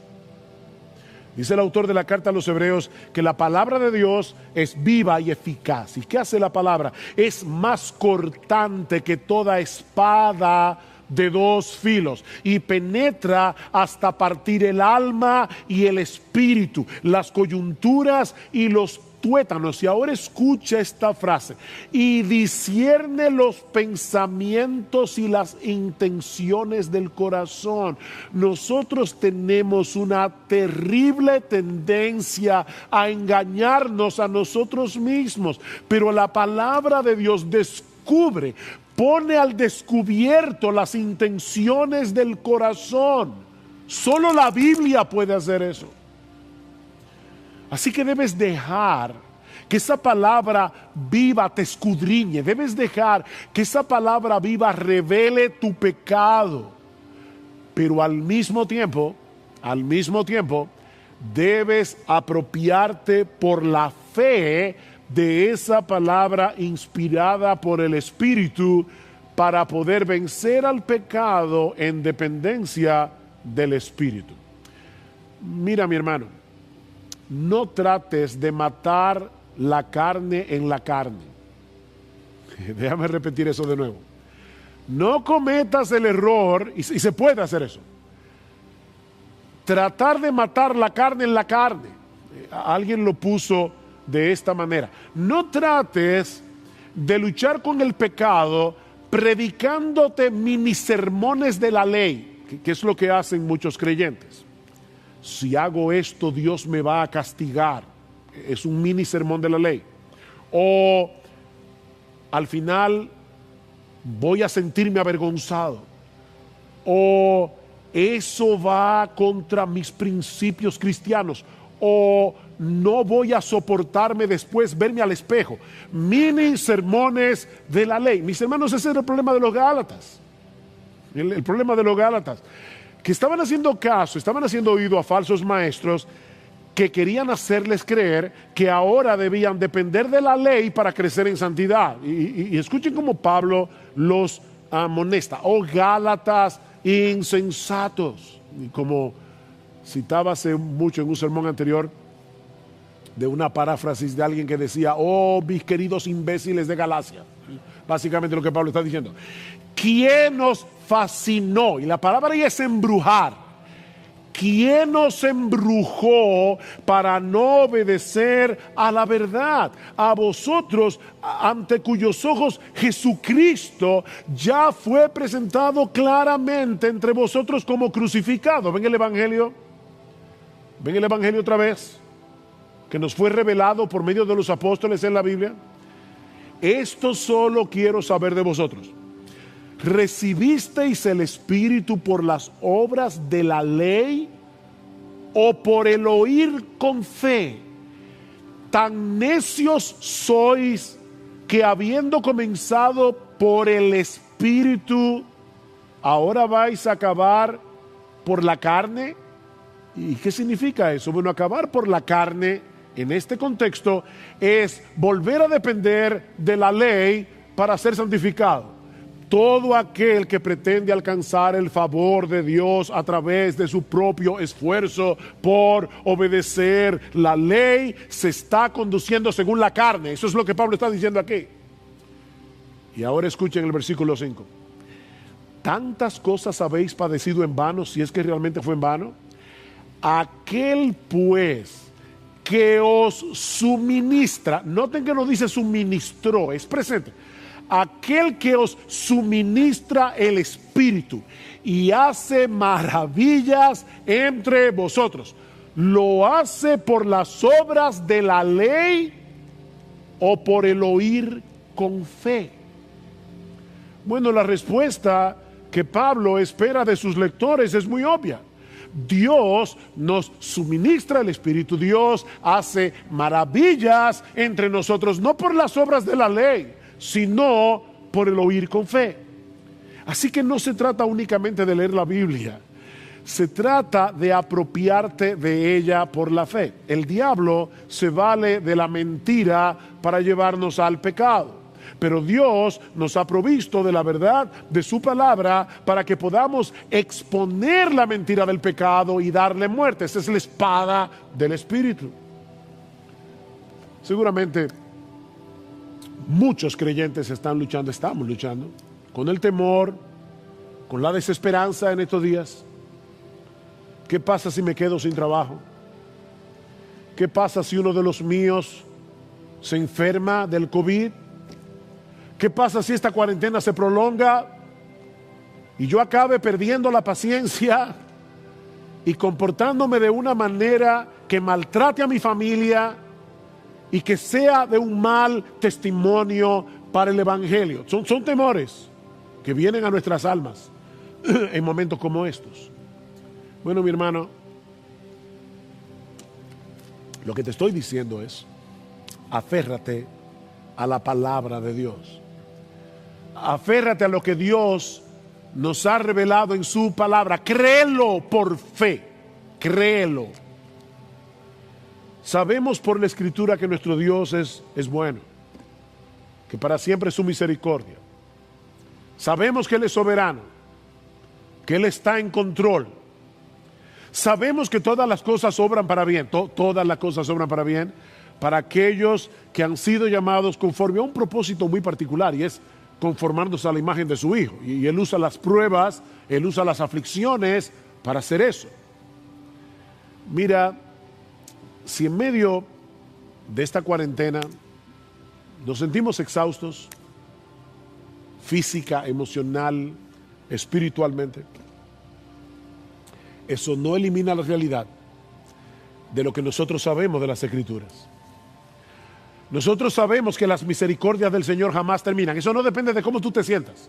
Dice el autor de la carta a los Hebreos que la palabra de Dios es viva y eficaz. ¿Y qué hace la palabra? Es más cortante que toda espada de dos filos y penetra hasta partir el alma y el espíritu, las coyunturas y los tuétanos. Y ahora escucha esta frase: y discierne los pensamientos y las intenciones del corazón. Nosotros tenemos una terrible tendencia a engañarnos a nosotros mismos, pero la palabra de Dios descubre, pone al descubierto las intenciones del corazón. Solo la Biblia puede hacer eso. Así que debes dejar que esa palabra viva te escudriñe. Debes dejar que esa palabra viva revele tu pecado. Pero al mismo tiempo, debes apropiarte por la fe de esa palabra inspirada por el Espíritu para poder vencer al pecado en dependencia del Espíritu. Mira, mi hermano, no trates de matar la carne en la carne. Déjame repetir eso de nuevo. No cometas el error, y se puede hacer eso, tratar de matar la carne en la carne. Alguien lo puso de esta manera. No trates de luchar con el pecado predicándote mini sermones de la ley, que es lo que hacen muchos creyentes. Si hago esto, Dios me va a castigar. Es un mini sermón de la ley. O al final voy a sentirme avergonzado. O eso va contra mis principios cristianos. O no voy a soportarme después verme al espejo. Mini sermones de la ley. Mis hermanos, ese era el problema de los Gálatas. El problema de los Gálatas, que estaban haciendo caso, estaban haciendo oído a falsos maestros que querían hacerles creer que ahora debían depender de la ley para crecer en santidad. Y escuchen cómo Pablo los amonesta. Oh Gálatas insensatos. Y como citaba hace mucho en un sermón anterior, de una paráfrasis de alguien que decía: oh, mis queridos imbéciles de Galacia. Básicamente lo que Pablo está diciendo. ¿Quién nos fascinó? Y la palabra ahí es embrujar. ¿Quién nos embrujó para no obedecer a la verdad? A vosotros, ante cuyos ojos Jesucristo ya fue presentado claramente entre vosotros como crucificado. ¿Ven el Evangelio? ¿Ven el Evangelio otra vez? Que nos fue revelado por medio de los apóstoles en la Biblia. Esto solo quiero saber de vosotros. ¿Recibisteis el Espíritu por las obras de la ley o por el oír con fe? Tan necios sois que, habiendo comenzado por el Espíritu, ahora vais a acabar por la carne. ¿Y qué significa eso? Bueno, acabar por la carne en este contexto es volver a depender de la ley para ser santificado. Todo aquel que pretende alcanzar el favor de Dios a través de su propio esfuerzo por obedecer la ley se está conduciendo según la carne. Eso es lo que Pablo está diciendo aquí. Y ahora escuchen el versículo 5. ¿Tantas cosas habéis padecido en vano, si es que realmente fue en vano? Aquel pues que os suministra, noten que no dice suministró, es presente. Aquel que os suministra el Espíritu y hace maravillas entre vosotros, ¿lo hace por las obras de la ley o por el oír con fe? Bueno, la respuesta que Pablo espera de sus lectores es muy obvia. Dios nos suministra el Espíritu, Dios hace maravillas entre nosotros, no por las obras de la ley, sino por el oír con fe. Así que no se trata únicamente de leer la Biblia, se trata de apropiarte de ella por la fe. El diablo se vale de la mentira para llevarnos al pecado, pero Dios nos ha provisto de la verdad de su palabra para que podamos exponer la mentira del pecado y darle muerte. Esa es la espada del Espíritu. Seguramente muchos creyentes estamos luchando con el temor, con la desesperanza en estos días. ¿Qué pasa si me quedo sin trabajo? ¿Qué pasa si uno de los míos se enferma del COVID? ¿Qué pasa si esta cuarentena se prolonga y yo acabe perdiendo la paciencia y comportándome de una manera que maltrate a mi familia y que sea de un mal testimonio para el Evangelio? Son temores que vienen a nuestras almas en momentos como estos. Bueno, mi hermano, lo que te estoy diciendo es: aférrate a la palabra de Dios. Aférrate a lo que Dios nos ha revelado en su palabra. Créelo por fe. Créelo. Sabemos por la Escritura que nuestro Dios es bueno, que para siempre es su misericordia. Sabemos que Él es soberano, que Él está en control. Sabemos que todas las cosas obran para bien, todas las cosas obran para bien, para aquellos que han sido llamados conforme a un propósito muy particular, y es conformándose a la imagen de su Hijo. Y Él usa las pruebas, Él usa las aflicciones para hacer eso. Mira, si en medio de esta cuarentena nos sentimos exhaustos, física, emocional, espiritualmente, eso no elimina la realidad de lo que nosotros sabemos de las Escrituras. Nosotros sabemos que las misericordias del Señor jamás terminan. Eso no depende de cómo tú te sientas.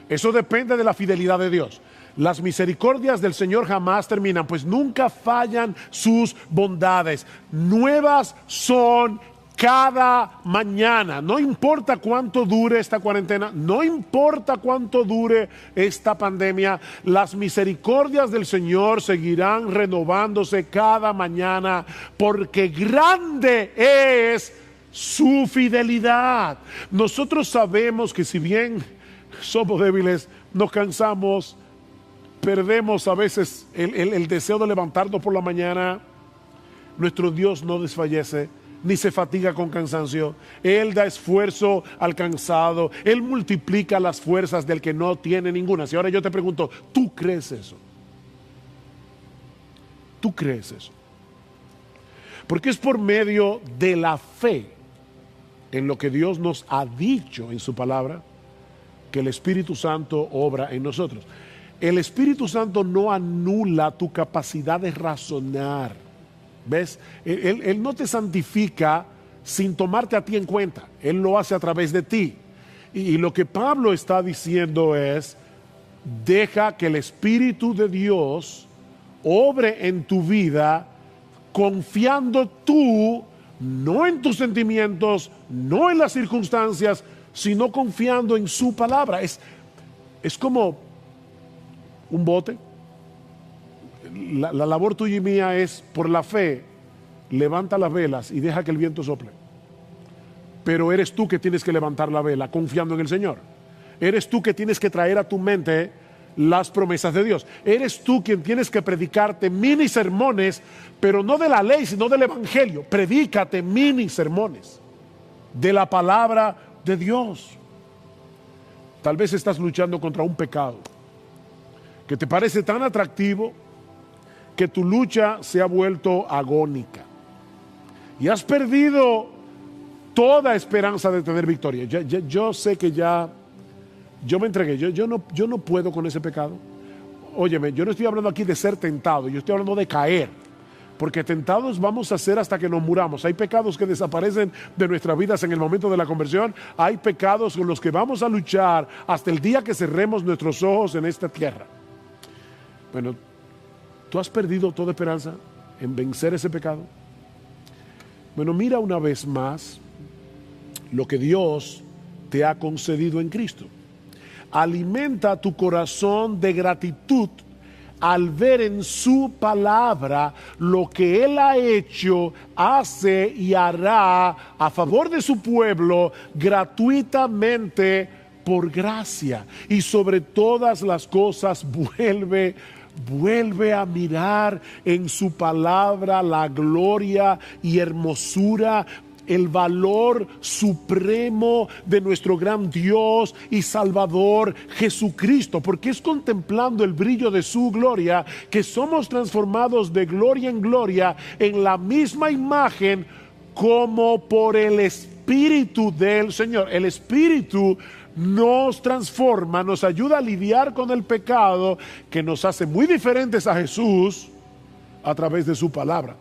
Eso depende de la fidelidad de Dios. Las misericordias del Señor jamás terminan, pues nunca fallan sus bondades. Nuevas son cada mañana. No importa cuánto dure esta cuarentena, no importa cuánto dure esta pandemia, las misericordias del Señor seguirán renovándose cada mañana, porque grande es su fidelidad. Nosotros sabemos que si bien somos débiles, nos cansamos, perdemos a veces el deseo de levantarnos por la mañana, nuestro Dios no desfallece ni se fatiga con cansancio. Él da esfuerzo al cansado. Él multiplica las fuerzas del que no tiene ninguna. Si ahora yo te pregunto, ¿tú crees eso? ¿Tú crees eso? Porque es por medio de la fe en lo que Dios nos ha dicho en su palabra que el Espíritu Santo obra en nosotros. El Espíritu Santo no anula tu capacidad de razonar. ¿Ves? Él no te santifica sin tomarte a ti en cuenta. Él lo hace a través de ti. Y lo que Pablo está diciendo es, deja que el Espíritu de Dios obre en tu vida, confiando tú, no en tus sentimientos, no en las circunstancias, sino confiando en su palabra. Es como un bote. La labor tuya y mía es, por la fe, levanta las velas y deja que el viento sople. Pero eres tú que tienes que levantar la vela confiando en el Señor. Eres tú que tienes que traer a tu mente las promesas de Dios. Eres tú quien tienes que predicarte mini sermones, pero no de la ley, sino del Evangelio. Predícate mini sermones de la palabra de Dios. Tal vez estás luchando contra un pecado que te parece tan atractivo que tu lucha se ha vuelto agónica y has perdido toda esperanza de tener victoria. Yo sé que yo me entregué, yo no puedo con ese pecado. Óyeme, yo no estoy hablando aquí de ser tentado, yo estoy hablando de caer, porque tentados vamos a ser hasta que nos muramos. Hay pecados que desaparecen de nuestras vidas en el momento de la conversión, hay pecados con los que vamos a luchar hasta el día que cerremos nuestros ojos en esta tierra. Bueno, ¿tú has perdido toda esperanza en vencer ese pecado? Bueno, mira una vez más lo que Dios te ha concedido en Cristo. Alimenta tu corazón de gratitud al ver en su palabra lo que Él ha hecho, hace y hará a favor de su pueblo gratuitamente por gracia. Y sobre todas las cosas vuelve a mirar en su palabra la gloria y hermosura, el valor supremo de nuestro gran Dios y Salvador Jesucristo, porque es contemplando el brillo de su gloria que somos transformados de gloria en gloria en la misma imagen como por el Espíritu del Señor. El Espíritu nos transforma, nos ayuda a lidiar con el pecado que nos hace muy diferentes a Jesús a través de su palabra.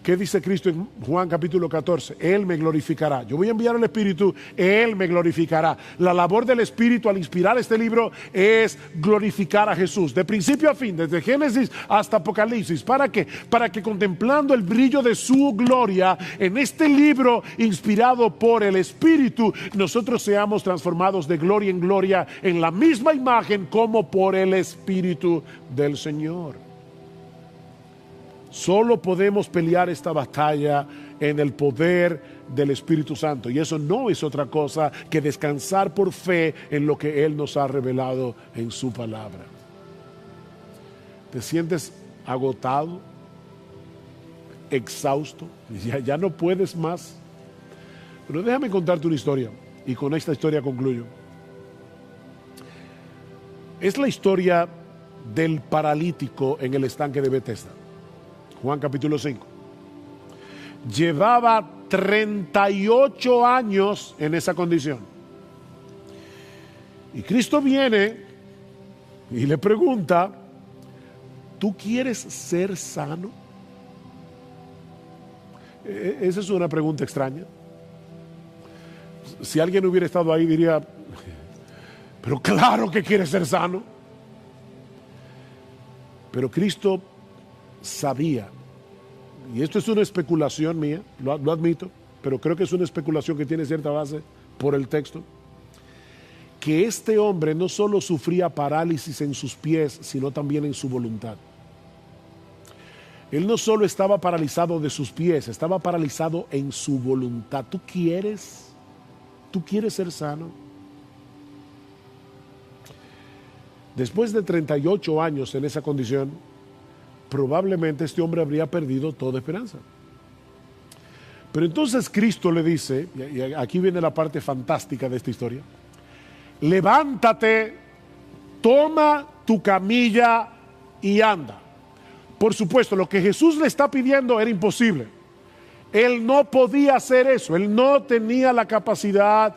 ¿Qué dice Cristo en Juan capítulo 14? Él me glorificará. Yo voy a enviar al Espíritu, Él me glorificará. La labor del Espíritu al inspirar este libro es glorificar a Jesús, de principio a fin, desde Génesis hasta Apocalipsis. ¿Para qué? Para que contemplando el brillo de su gloria en este libro inspirado por el Espíritu, nosotros seamos transformados de gloria en gloria en la misma imagen como por el Espíritu del Señor. Solo podemos pelear esta batalla en el poder del Espíritu Santo. Y eso no es otra cosa que descansar por fe en lo que Él nos ha revelado en su palabra. ¿Te sientes agotado? ¿Exhausto? Ya no puedes más. Pero déjame contarte una historia. Y con esta historia concluyo. Es la historia del paralítico en el estanque de Betesda. Juan capítulo 5. Llevaba 38 años en esa condición. Y Cristo viene y le pregunta, ¿tú quieres ser sano? Esa es una pregunta extraña. Si alguien hubiera estado ahí diría, pero claro que quiere ser sano. Pero Cristo sabía, y esto es una especulación mía, lo admito, pero creo que es una especulación que tiene cierta base por el texto, que este hombre no solo sufría parálisis en sus pies, sino también en su voluntad. Él no solo estaba paralizado de sus pies, estaba paralizado en su voluntad. ¿Tú quieres ser sano? Después de 38 años en esa condición, probablemente este hombre habría perdido toda esperanza. Pero entonces Cristo le dice, y aquí viene la parte fantástica de esta historia, levántate, toma tu camilla y anda. Por supuesto, lo que Jesús le está pidiendo era imposible. Él no podía hacer eso, él no tenía la capacidad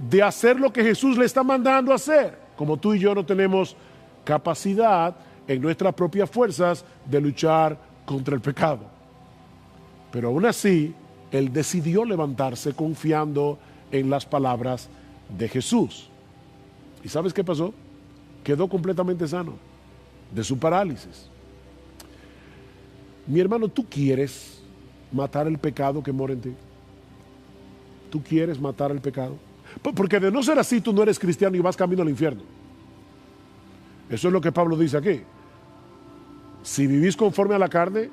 de hacer lo que Jesús le está mandando a hacer, como tú y yo no tenemos capacidad en nuestras propias fuerzas de luchar contra el pecado. Pero aún así, él decidió levantarse confiando en las palabras de Jesús. ¿Y sabes qué pasó? Quedó completamente sano de su parálisis. Mi hermano, ¿tú quieres matar el pecado que mora en ti? ¿Tú quieres matar el pecado? Porque de no ser así, tú no eres cristiano y vas camino al infierno. Eso es lo que Pablo dice aquí. Si vivís conforme a la carne,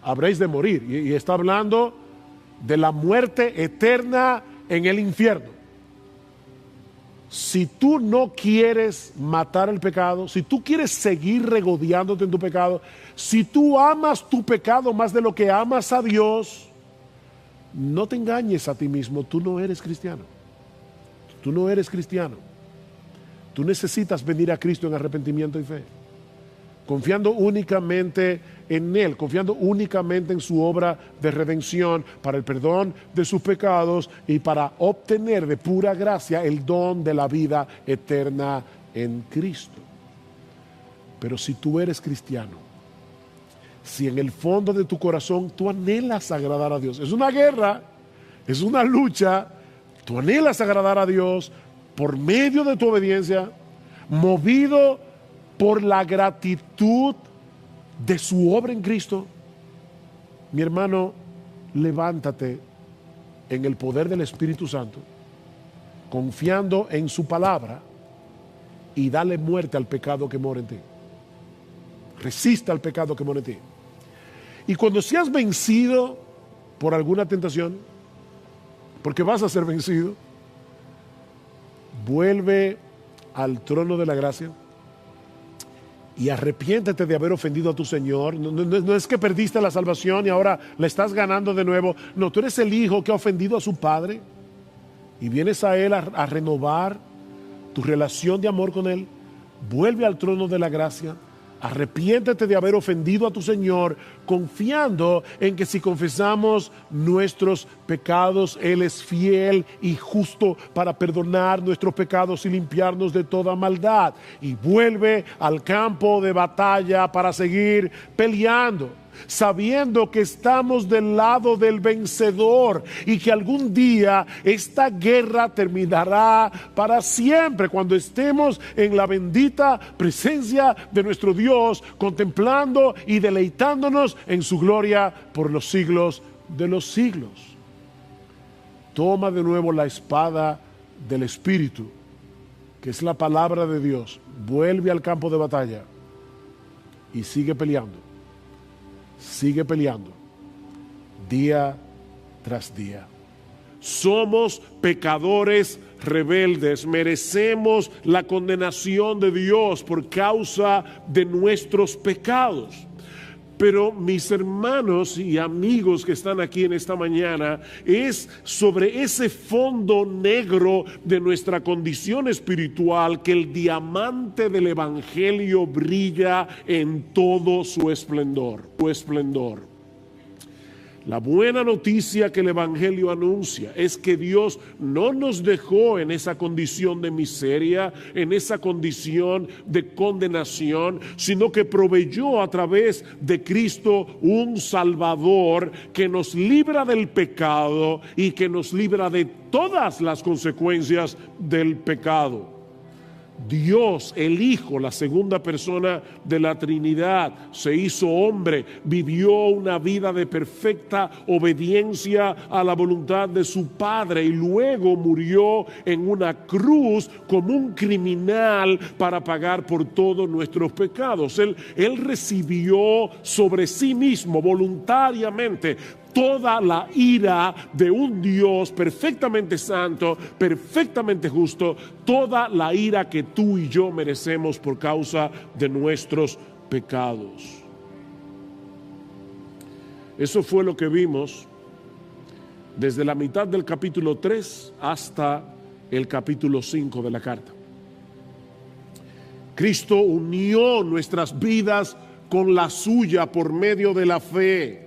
habréis de morir. Y está hablando de la muerte eterna en el infierno. Si tú no quieres matar el pecado, si tú quieres seguir regodeándote en tu pecado, si tú amas tu pecado más de lo que amas a Dios, no te engañes a ti mismo, tú no eres cristiano. Tú no eres cristiano. Tú necesitas venir a Cristo en arrepentimiento y fe, confiando únicamente en Él, confiando únicamente en su obra de redención para el perdón de sus pecados y para obtener de pura gracia el don de la vida eterna en Cristo. Pero si tú eres cristiano, si en el fondo de tu corazón tú anhelas agradar a Dios, es una guerra, es una lucha, tú anhelas agradar a Dios por medio de tu obediencia, movido por la gratitud de su obra en Cristo, mi hermano, levántate en el poder del Espíritu Santo, confiando en su palabra y dale muerte al pecado que mora en ti. Resista al pecado que mora en ti. Y cuando seas vencido por alguna tentación, porque vas a ser vencido, vuelve al trono de la gracia y arrepiéntete de haber ofendido a tu Señor. No es que perdiste la salvación y ahora la estás ganando de nuevo. No, tú eres el hijo que ha ofendido a su padre y vienes a Él a renovar tu relación de amor con Él. Vuelve al trono de la gracia. Arrepiéntete de haber ofendido a tu Señor, confiando en que si confesamos nuestros pecados, Él es fiel y justo para perdonar nuestros pecados y limpiarnos de toda maldad. Y vuelve al campo de batalla para seguir peleando, sabiendo que estamos del lado del vencedor y que algún día esta guerra terminará para siempre cuando estemos en la bendita presencia de nuestro Dios, contemplando y deleitándonos en su gloria por los siglos de los siglos. Toma de nuevo la espada del Espíritu, que es la palabra de Dios, vuelve al campo de batalla y sigue peleando. sigue peleando día tras día. Somos pecadores rebeldes, merecemos la condenación de Dios por causa de nuestros pecados. Pero mis hermanos y amigos que están aquí en esta mañana, es sobre ese fondo negro de nuestra condición espiritual que el diamante del Evangelio brilla en todo su esplendor. La buena noticia que el Evangelio anuncia es que Dios no nos dejó en esa condición de miseria, en esa condición de condenación, sino que proveyó a través de Cristo un Salvador que nos libra del pecado y que nos libra de todas las consecuencias del pecado. Dios, el Hijo, la segunda persona de la Trinidad, se hizo hombre, vivió una vida de perfecta obediencia a la voluntad de su Padre y luego murió en una cruz como un criminal para pagar por todos nuestros pecados. Él recibió sobre sí mismo voluntariamente toda la ira de un Dios perfectamente santo, perfectamente justo, toda la ira que tú y yo merecemos por causa de nuestros pecados. Eso fue lo que vimos desde la mitad del capítulo 3 hasta el capítulo 5 de la carta. Cristo unió nuestras vidas con la suya por medio de la fe,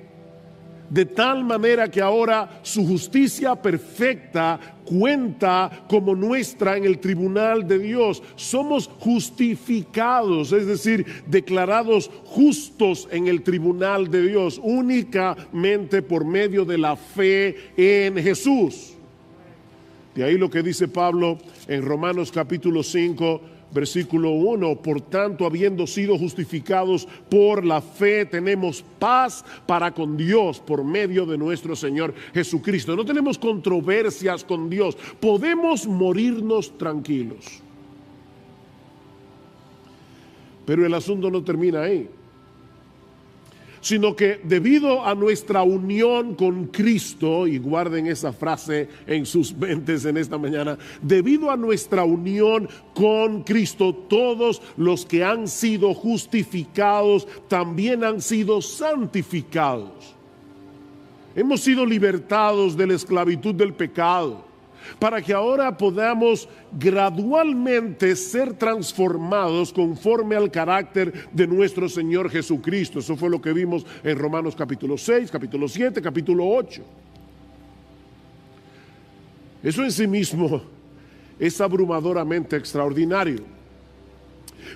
de tal manera que ahora su justicia perfecta cuenta como nuestra en el tribunal de Dios. Somos justificados, es decir, declarados justos en el tribunal de Dios, únicamente por medio de la fe en Jesús. De ahí lo que dice Pablo en Romanos capítulo 5, versículo 1, por tanto, habiendo sido justificados por la fe, tenemos paz para con Dios por medio de nuestro Señor Jesucristo. No tenemos controversias con Dios, podemos morirnos tranquilos. Pero el asunto no termina ahí, sino que debido a nuestra unión con Cristo, y guarden esa frase en sus mentes en esta mañana, debido a nuestra unión con Cristo, todos los que han sido justificados también han sido santificados. Hemos sido libertados de la esclavitud del pecado, para que ahora podamos gradualmente ser transformados conforme al carácter de nuestro Señor Jesucristo. Eso fue lo que vimos en Romanos capítulo 6, capítulo 7, capítulo 8. Eso en sí mismo es abrumadoramente extraordinario.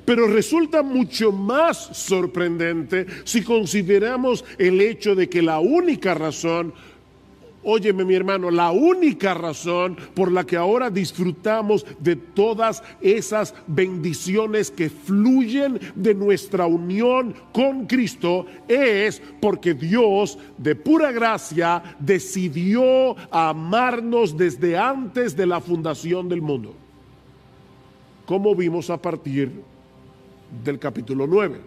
Pero resulta mucho más sorprendente si consideramos el hecho de que la única razón, óyeme mi hermano, la única razón por la que ahora disfrutamos de todas esas bendiciones que fluyen de nuestra unión con Cristo es porque Dios de pura gracia decidió amarnos desde antes de la fundación del mundo, como vimos a partir del capítulo 9.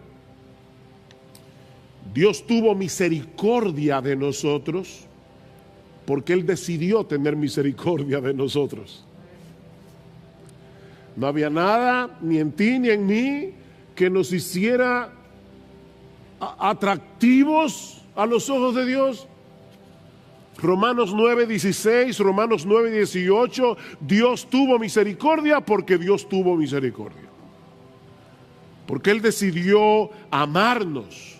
Dios tuvo misericordia de nosotros porque Él decidió tener misericordia de nosotros. No había nada, ni en ti ni en mí, que nos hiciera atractivos a los ojos de Dios. Romanos 9:16, Romanos 9:18, Dios tuvo misericordia porque Dios tuvo misericordia. Porque Él decidió amarnos.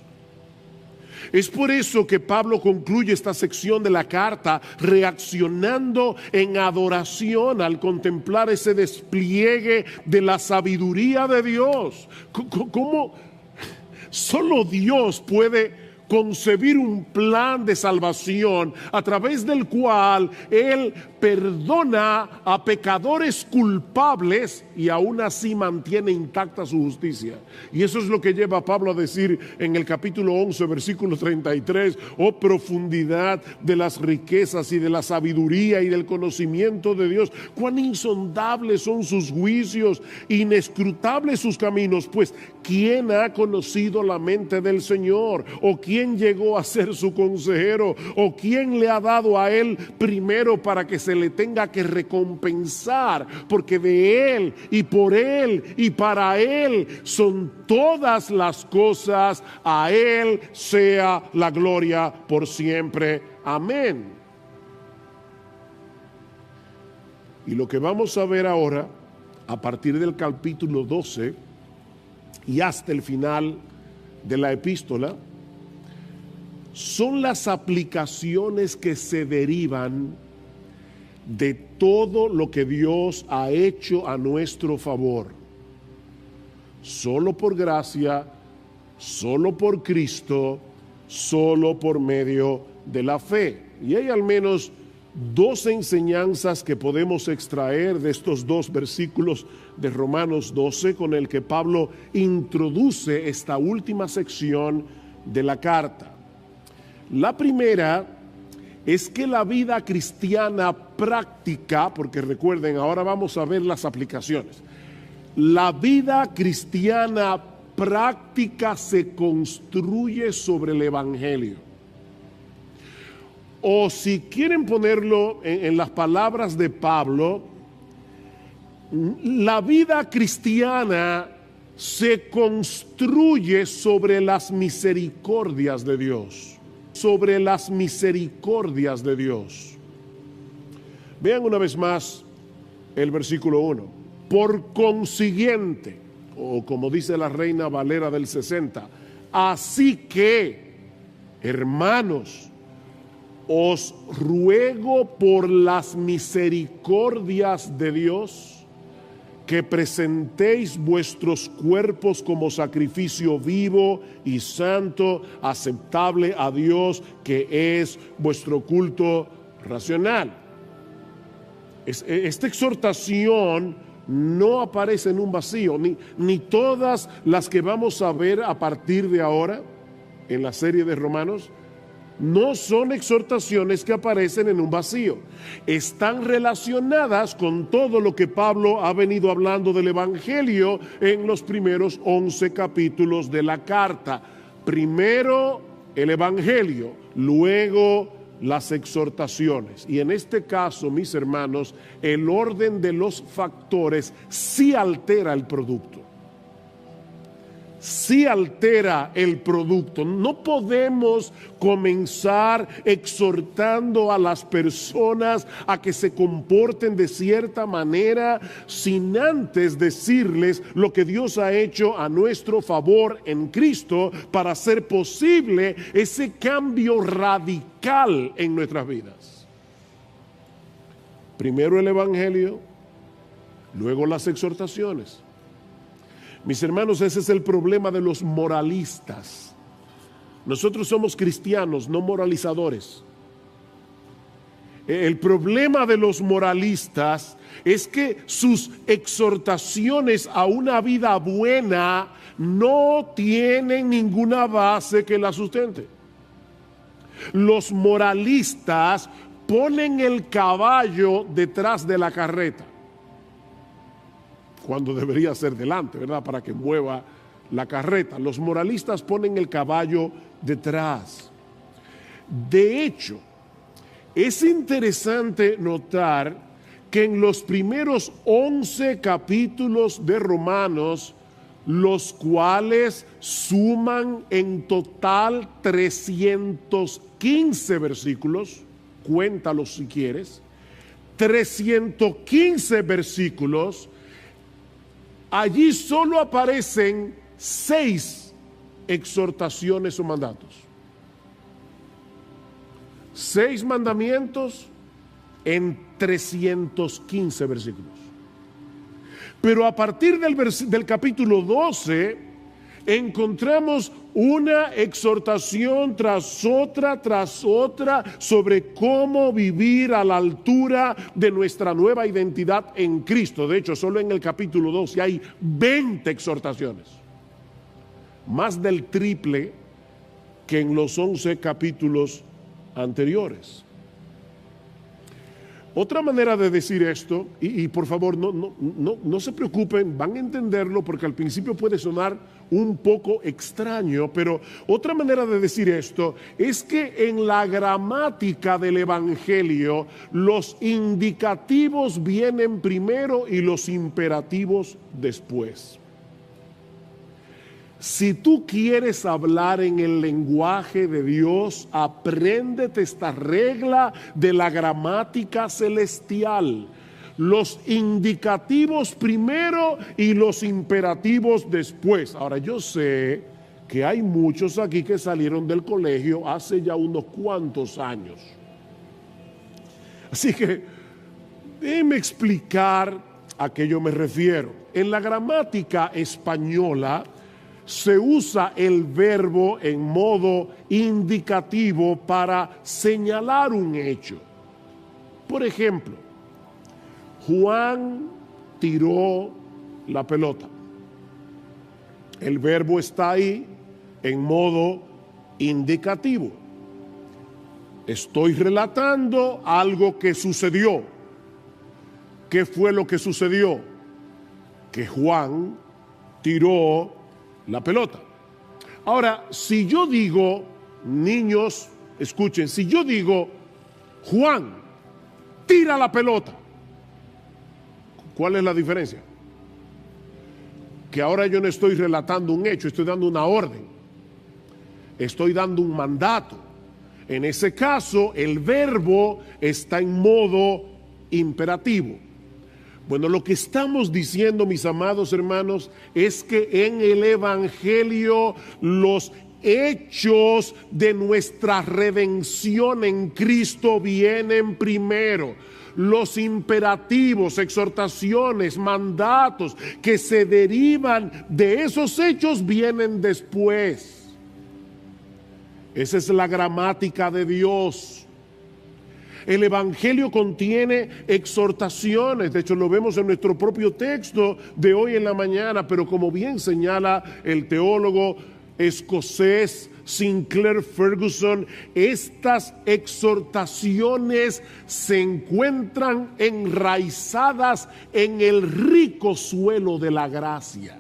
Es por eso que Pablo concluye esta sección de la carta reaccionando en adoración al contemplar ese despliegue de la sabiduría de Dios. ¿Cómo solo Dios puede concebir un plan de salvación a través del cual Él perdona a pecadores culpables y aún así mantiene intacta su justicia. Y eso es lo que lleva a Pablo a decir en el capítulo 11, versículo 33, oh profundidad de las riquezas y de la sabiduría y del conocimiento de Dios, cuán insondables son sus juicios, inescrutables sus caminos, pues ¿quién ha conocido la mente del Señor? ¿O quién llegó a ser su consejero? ¿O quién le ha dado a él primero para que se le tenga que recompensar? Porque de él y por él y para él son todas las cosas. A él sea la gloria por siempre. Amén. Y lo que vamos a ver ahora, a partir del capítulo 12 y hasta el final de la epístola, son las aplicaciones que se derivan de todo lo que Dios ha hecho a nuestro favor. Solo por gracia, solo por Cristo, solo por medio de la fe. Y hay al menos dos enseñanzas que podemos extraer de estos dos versículos de Romanos 12 con el que Pablo introduce esta última sección de la carta. La primera es que la vida cristiana práctica, porque recuerden, ahora vamos a ver las aplicaciones. La vida cristiana práctica se construye sobre el Evangelio. O si quieren ponerlo en las palabras de Pablo, la vida cristiana se construye sobre las misericordias de Dios. Sobre las misericordias de Dios. Vean una vez más el versículo 1. Por consiguiente, o como dice la Reina Valera del 60, así que, hermanos, os ruego por las misericordias de Dios que presentéis vuestros cuerpos como sacrificio vivo y santo, aceptable a Dios, que es vuestro culto racional. Esta exhortación no aparece en un vacío, ni todas las que vamos a ver a partir de ahora en la serie de Romanos. No son exhortaciones que aparecen en un vacío. Están relacionadas con todo lo que Pablo ha venido hablando del Evangelio en los primeros 11 capítulos de la carta. Primero el Evangelio, luego las exhortaciones. Y en este caso, mis hermanos, el orden de los factores sí altera el producto. Sí altera el producto. No podemos comenzar exhortando a las personas a que se comporten de cierta manera sin antes decirles lo que Dios ha hecho a nuestro favor en Cristo para hacer posible ese cambio radical en nuestras vidas. Primero el Evangelio, luego las exhortaciones. Mis hermanos, ese es el problema de los moralistas. Nosotros somos cristianos, no moralizadores. El problema de los moralistas es que sus exhortaciones a una vida buena no tienen ninguna base que la sustente. Los moralistas ponen el caballo detrás de la carreta, cuando debería ser delante, ¿verdad? Para que mueva la carreta. Los moralistas ponen el caballo detrás. De hecho, es interesante notar que en los primeros 11 capítulos de Romanos, los cuales suman en total 315 versículos, cuéntalos si quieres, 315 versículos, allí solo aparecen 6 exhortaciones o mandatos. 6 mandamientos en 315 versículos. Pero a partir del capítulo 12 encontramos una exhortación tras otra sobre cómo vivir a la altura de nuestra nueva identidad en Cristo. De hecho, solo en el capítulo 12 hay 20 exhortaciones, más del triple que en los 11 capítulos anteriores. Otra manera de decir esto, y por favor no se preocupen, van a entenderlo porque al principio puede sonar un poco extraño, pero otra manera de decir esto es que en la gramática del Evangelio los indicativos vienen primero y los imperativos después. Si tú quieres hablar en el lenguaje de Dios, apréndete esta regla de la gramática celestial. Los indicativos primero y los imperativos después. Ahora, yo sé que hay muchos aquí que salieron del colegio hace ya unos cuantos años. Así que déjenme explicar a qué yo me refiero. En la gramática española se usa el verbo en modo indicativo para señalar un hecho. Por ejemplo, Juan tiró la pelota. El verbo está ahí en modo indicativo. Estoy relatando algo que sucedió. ¿Qué fue lo que sucedió? Que Juan tiró la pelota. Ahora, si yo digo, niños, escuchen, si yo digo, Juan, tira la pelota, ¿cuál es la diferencia? Que ahora yo no estoy relatando un hecho, estoy dando una orden, estoy dando un mandato. En ese caso, el verbo está en modo imperativo. Bueno, lo que estamos diciendo, mis amados hermanos, es que en el Evangelio los hechos de nuestra redención en Cristo vienen primero. Los imperativos, exhortaciones, mandatos que se derivan de esos hechos vienen después. Esa es la gramática de Dios. El Evangelio contiene exhortaciones, de hecho lo vemos en nuestro propio texto de hoy en la mañana, pero como bien señala el teólogo escocés Sinclair Ferguson, estas exhortaciones se encuentran enraizadas en el rico suelo de la gracia.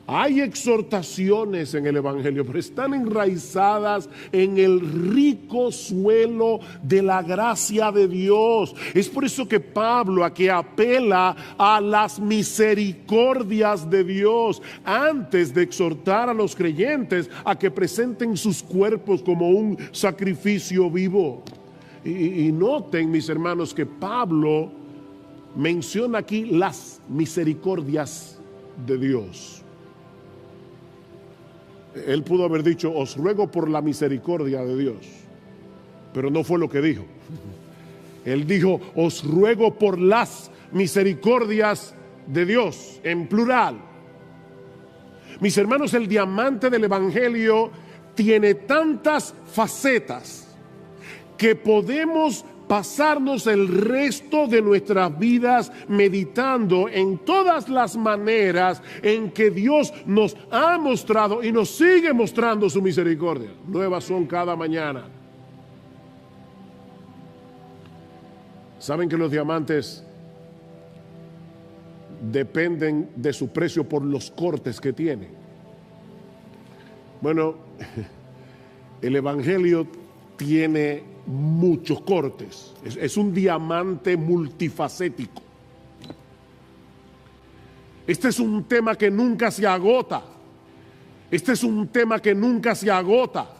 Hay exhortaciones en el Evangelio, pero están enraizadas en el rico suelo de la gracia de Dios. Es por eso que Pablo aquí apela a las misericordias de Dios antes de exhortar a los creyentes a que presenten sus cuerpos como un sacrificio vivo. Y noten, mis hermanos, que Pablo menciona aquí las misericordias de Dios. Él pudo haber dicho, os ruego por la misericordia de Dios, pero no fue lo que dijo. Él dijo, os ruego por las misericordias de Dios, en plural. Mis hermanos, el diamante del Evangelio tiene tantas facetas que podemos pasarnos el resto de nuestras vidas meditando en todas las maneras en que Dios nos ha mostrado y nos sigue mostrando su misericordia. Nuevas son cada mañana. ¿Saben que los diamantes dependen de su precio por los cortes que tienen? Bueno, el Evangelio tiene muchos cortes. Es un diamante multifacético. Este es un tema que nunca se agota. Este es un tema que nunca se agota.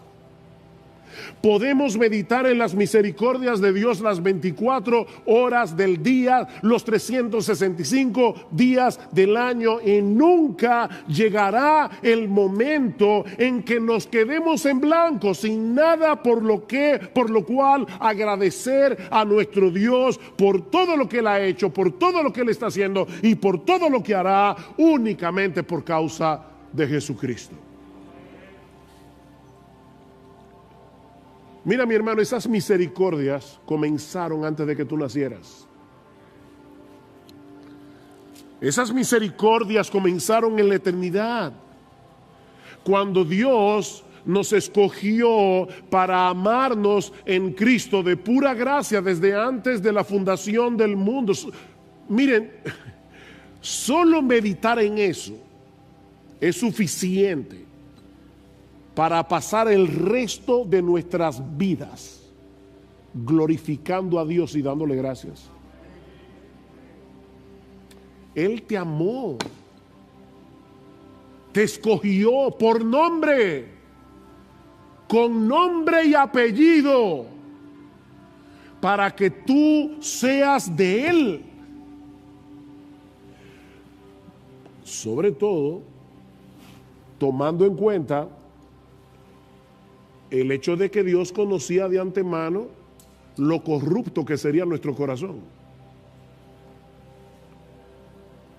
Podemos meditar en las misericordias de Dios las 24 horas del día, los 365 días del año, y nunca llegará el momento en que nos quedemos en blanco, sin nada por lo cual agradecer a nuestro Dios por todo lo que Él ha hecho, por todo lo que Él está haciendo y por todo lo que hará, únicamente por causa de Jesucristo. Mira, mi hermano, esas misericordias comenzaron antes de que tú nacieras. Esas misericordias comenzaron en la eternidad, cuando Dios nos escogió para amarnos en Cristo de pura gracia desde antes de la fundación del mundo. Miren, solo meditar en eso es suficiente para pasar el resto de nuestras vidas glorificando a Dios y dándole gracias. Él te amó, te escogió por nombre, con nombre y apellido, para que tú seas de Él. Sobre todo, tomando en cuenta el hecho de que Dios conocía de antemano lo corrupto que sería nuestro corazón.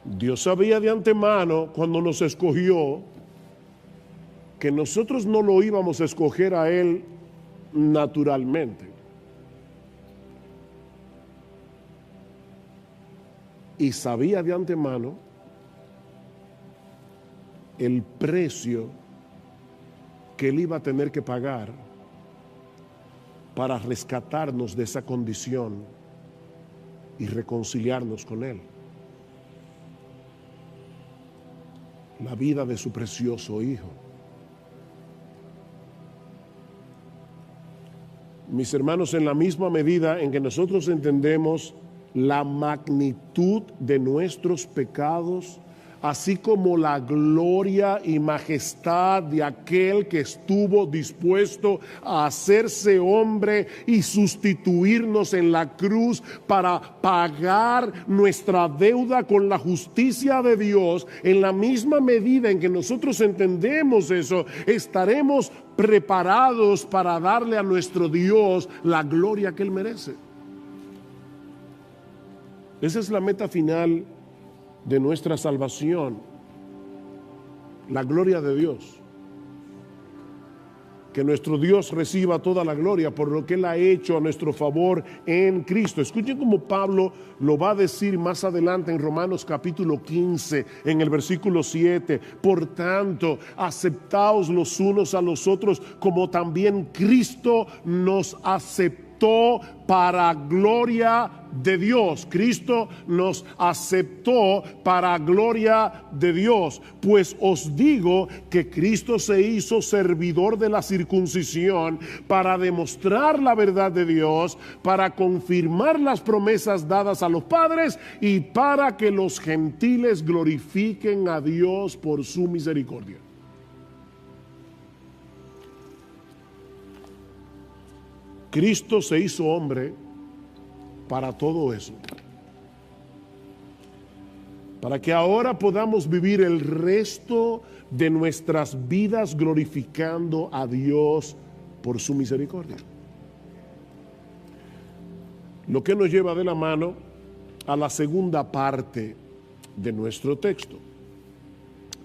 Dios sabía de antemano, cuando nos escogió, que nosotros no lo íbamos a escoger a Él naturalmente. Y sabía de antemano el precio que Él iba a tener que pagar para rescatarnos de esa condición y reconciliarnos con Él. La vida de su precioso Hijo. Mis hermanos, en la misma medida en que nosotros entendemos la magnitud de nuestros pecados, así como la gloria y majestad de aquel que estuvo dispuesto a hacerse hombre y sustituirnos en la cruz para pagar nuestra deuda con la justicia de Dios, en la misma medida en que nosotros entendemos eso, estaremos preparados para darle a nuestro Dios la gloria que Él merece. Esa es la meta final de nuestra salvación, la gloria de Dios. Que nuestro Dios reciba toda la gloria por lo que Él ha hecho a nuestro favor en Cristo. Escuchen cómo Pablo lo va a decir más adelante en Romanos capítulo 15, en el versículo 7. Por tanto, aceptaos los unos a los otros como también Cristo nos aceptó para gloria de Dios. Cristo nos aceptó para gloria de Dios. Pues os digo que Cristo se hizo servidor de la circuncisión para demostrar la verdad de Dios, para confirmar las promesas dadas a los padres y para que los gentiles glorifiquen a Dios por su misericordia. Cristo se hizo hombre para todo eso, para que ahora podamos vivir el resto de nuestras vidas glorificando a Dios por su misericordia. Lo que nos lleva de la mano a la segunda parte de nuestro texto.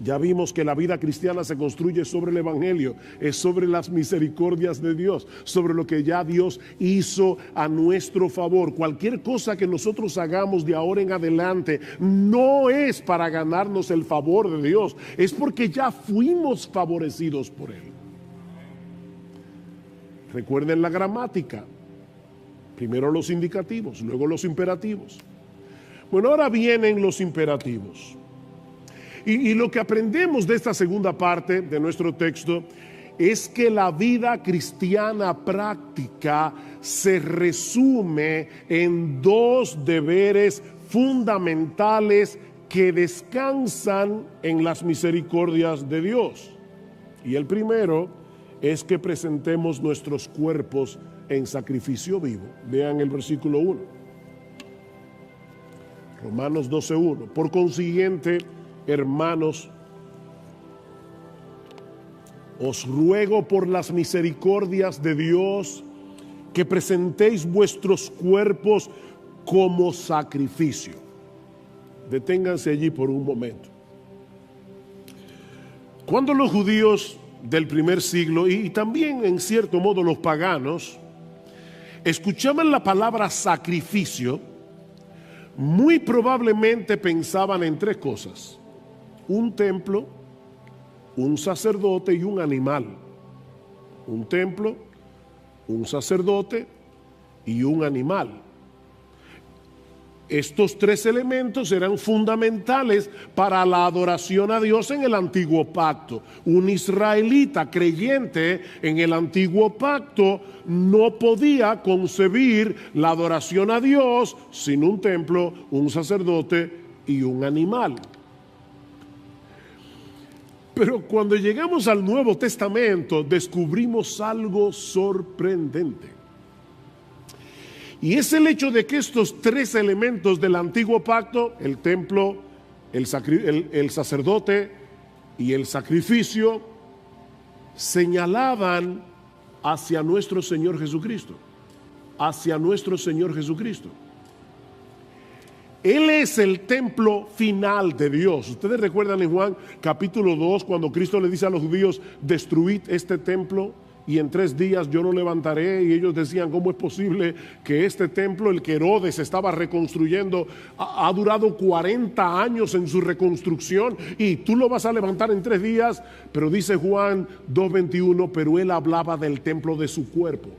Ya vimos que la vida cristiana se construye sobre el Evangelio, es sobre las misericordias de Dios, sobre lo que ya Dios hizo a nuestro favor. Cualquier cosa que nosotros hagamos de ahora en adelante no es para ganarnos el favor de Dios, es porque ya fuimos favorecidos por Él. Recuerden la gramática, primero los indicativos, luego los imperativos. Bueno, ahora vienen los imperativos. Y lo que aprendemos de esta segunda parte de nuestro texto es que la vida cristiana práctica se resume en dos deberes fundamentales que descansan en las misericordias de Dios. Y el primero es que presentemos nuestros cuerpos en sacrificio vivo. Vean el versículo 1. Romanos 12:1. Por consiguiente, hermanos, os ruego por las misericordias de Dios que presentéis vuestros cuerpos como sacrificio. Deténganse allí por un momento. Cuando los judíos del primer siglo y también en cierto modo los paganos escuchaban la palabra sacrificio, muy probablemente pensaban en tres cosas: un templo, un sacerdote y un animal. Un templo, un sacerdote y un animal. Estos tres elementos eran fundamentales para la adoración a Dios en el antiguo pacto. Un israelita creyente en el antiguo pacto no podía concebir la adoración a Dios sin un templo, un sacerdote y un animal. Pero cuando llegamos al Nuevo Testamento descubrimos algo sorprendente. Y es el hecho de que estos tres elementos del antiguo pacto, el templo, el sacerdote y el sacrificio, señalaban hacia nuestro Señor Jesucristo. Hacia nuestro Señor Jesucristo. Él es el templo final de Dios. Ustedes recuerdan en Juan capítulo 2 cuando Cristo le dice a los judíos: destruid este templo y en 3 días yo lo levantaré. Y ellos decían: ¿cómo es posible que este templo, el que Herodes estaba reconstruyendo, ha durado 40 años en su reconstrucción y tú lo vas a levantar en 3 días? Pero dice Juan 2:21, pero él hablaba del templo de su cuerpo.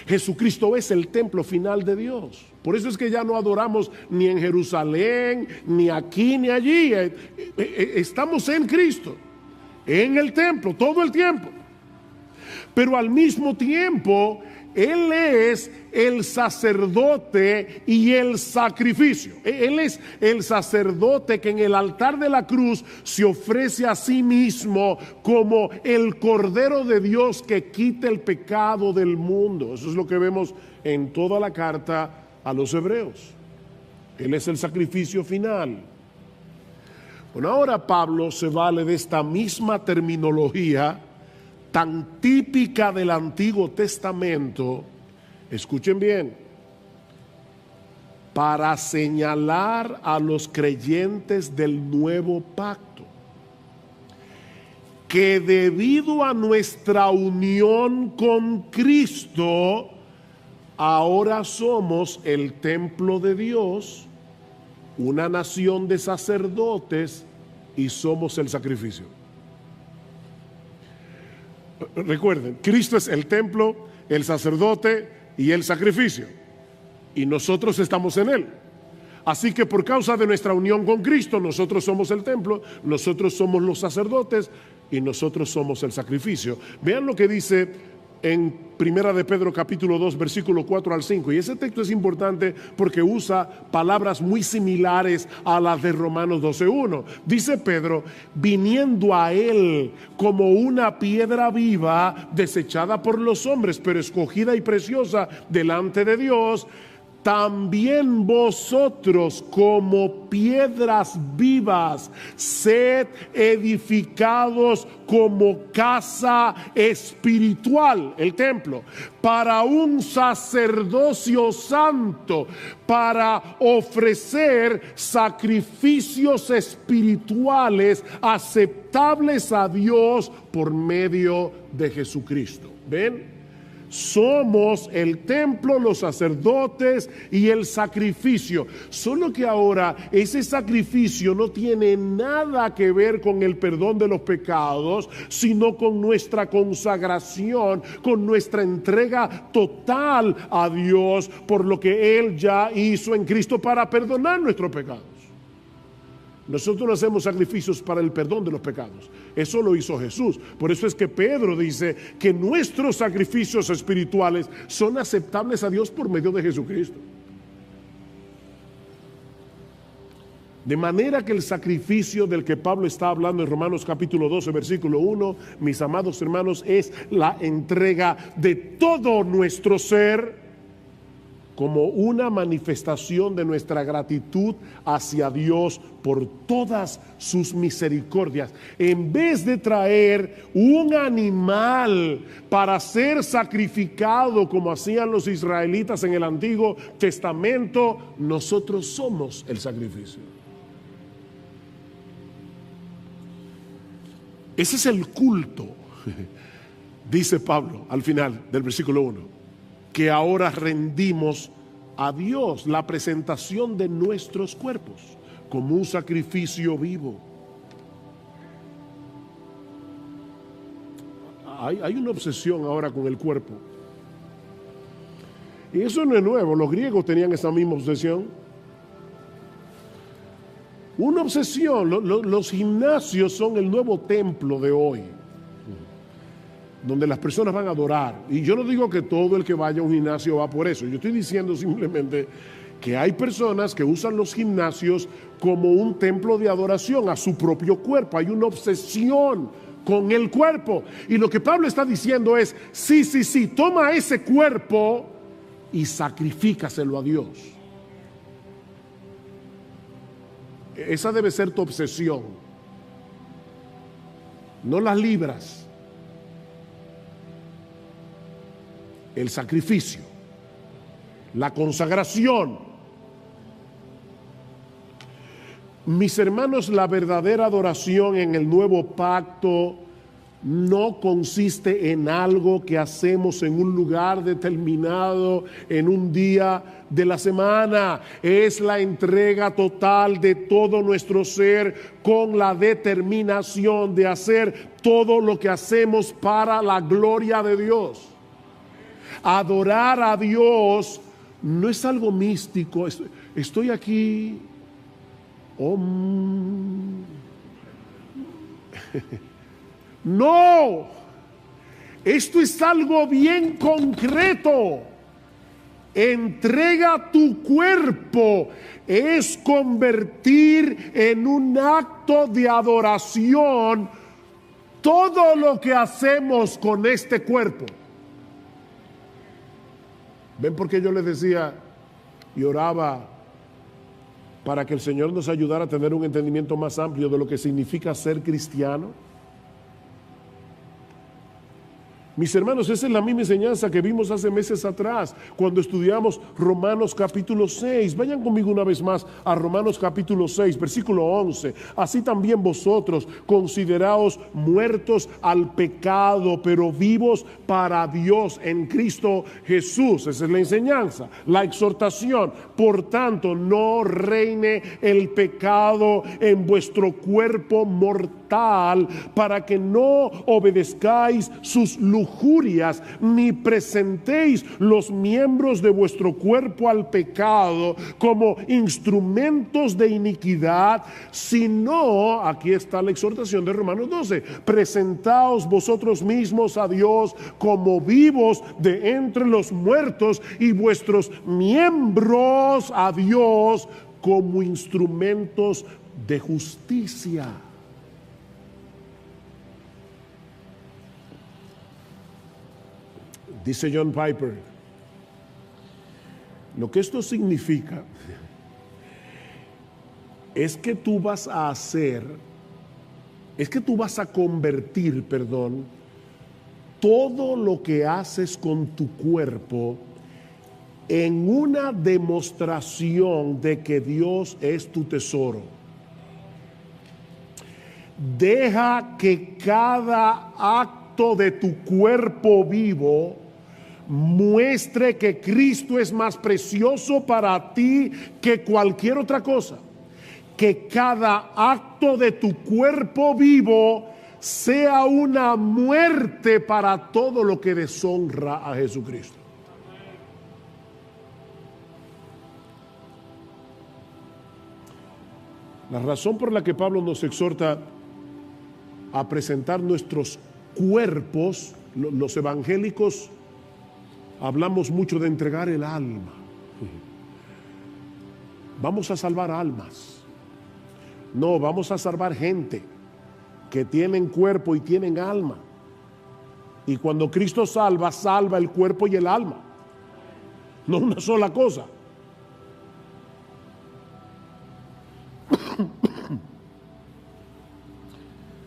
Jesucristo es el templo final de Dios. Por eso es que ya no adoramos ni en Jerusalén, ni aquí, ni allí. Estamos en Cristo, en el templo, todo el tiempo. Pero al mismo tiempo, Él es el sacerdote y el sacrificio. Él es el sacerdote que en el altar de la cruz se ofrece a sí mismo como el Cordero de Dios que quita el pecado del mundo. Eso es lo que vemos en toda la carta a los hebreos. Él es el sacrificio final. Bueno, ahora Pablo se vale de esta misma terminología tan típica del Antiguo Testamento, escuchen bien, para señalar a los creyentes del nuevo pacto que debido a nuestra unión con Cristo, ahora somos el templo de Dios, una nación de sacerdotes y somos el sacrificio. Recuerden, Cristo es el templo, el sacerdote y el sacrificio, y nosotros estamos en Él. Así que por causa de nuestra unión con Cristo, nosotros somos el templo, nosotros somos los sacerdotes y nosotros somos el sacrificio. Vean lo que dice en Primera de Pedro capítulo 2 versículo 4 al 5, y ese texto es importante porque usa palabras muy similares a las de Romanos 12:1. Dice Pedro: viniendo a Él como una piedra viva, desechada por los hombres, pero escogida y preciosa delante de Dios, también vosotros como piedras vivas sed edificados como casa espiritual, el templo, para un sacerdocio santo, para ofrecer sacrificios espirituales aceptables a Dios por medio de Jesucristo. ¿Ven? Somos el templo, los sacerdotes y el sacrificio. Solo que ahora ese sacrificio no tiene nada que ver con el perdón de los pecados, sino con nuestra consagración, con nuestra entrega total a Dios por lo que Él ya hizo en Cristo para perdonar nuestros pecados. Nosotros no hacemos sacrificios para el perdón de los pecados. Eso lo hizo Jesús. Por eso es que Pedro dice que nuestros sacrificios espirituales son aceptables a Dios por medio de Jesucristo. De manera que el sacrificio del que Pablo está hablando en Romanos capítulo 12, versículo 1, mis amados hermanos, es la entrega de todo nuestro ser como una manifestación de nuestra gratitud hacia Dios por todas sus misericordias. En vez de traer un animal para ser sacrificado como hacían los israelitas en el Antiguo Testamento, nosotros somos el sacrificio. Ese es el culto, dice Pablo al final del versículo 1, que ahora rendimos a Dios, la presentación de nuestros cuerpos como un sacrificio vivo. Hay una obsesión ahora con el cuerpo. Y eso no es nuevo, los griegos tenían esa misma obsesión. Una obsesión, los gimnasios son el nuevo templo de hoy, donde las personas van a adorar. Y yo no digo que todo el que vaya a un gimnasio va por eso, yo estoy diciendo simplemente que hay personas que usan los gimnasios como un templo de adoración a su propio cuerpo. Hay una obsesión con el cuerpo. Y lo que Pablo está diciendo es, sí, toma ese cuerpo y sacrifícaselo a Dios. Esa debe ser tu obsesión. No las libras. El sacrificio, la consagración. Mis hermanos, la verdadera adoración en el nuevo pacto no consiste en algo que hacemos en un lugar determinado, en un día de la semana. Es la entrega total de todo nuestro ser con la determinación de hacer todo lo que hacemos para la gloria de Dios. Adorar a Dios no es algo místico. Estoy aquí. No, esto es algo bien concreto. Entrega tu cuerpo es convertir en un acto de adoración todo lo que hacemos con este cuerpo. ¿Ven por qué yo les decía y oraba para que el Señor nos ayudara a tener un entendimiento más amplio de lo que significa ser cristiano? Mis hermanos, esa es la misma enseñanza que vimos hace meses atrás cuando estudiamos Romanos capítulo 6. Vayan conmigo una vez más a Romanos capítulo 6, versículo 11. Así también vosotros consideraos muertos al pecado, pero vivos para Dios en Cristo Jesús. Esa es la enseñanza, la exhortación. Por tanto, no reine el pecado en vuestro cuerpo mortal, para que no obedezcáis sus lujurias, ni presentéis los miembros de vuestro cuerpo al pecado como instrumentos de iniquidad, sino, aquí está la exhortación de Romanos 12, presentaos vosotros mismos a Dios como vivos de entre los muertos, y vuestros miembros a Dios como instrumentos de justicia. Dice John Piper, lo que esto significa es que tú vas a convertir, todo lo que haces con tu cuerpo en una demostración de que Dios es tu tesoro. Deja que cada acto de tu cuerpo vivo muestre que Cristo es más precioso para ti que cualquier otra cosa. Que cada acto de tu cuerpo vivo sea una muerte para todo lo que deshonra a Jesucristo. La razón por la que Pablo nos exhorta a presentar nuestros cuerpos, los evangélicos hablamos mucho de entregar el alma. Vamos a salvar almas. No, vamos a salvar gente que tienen cuerpo y tienen alma. Y cuando Cristo salva, salva el cuerpo y el alma. No una sola cosa.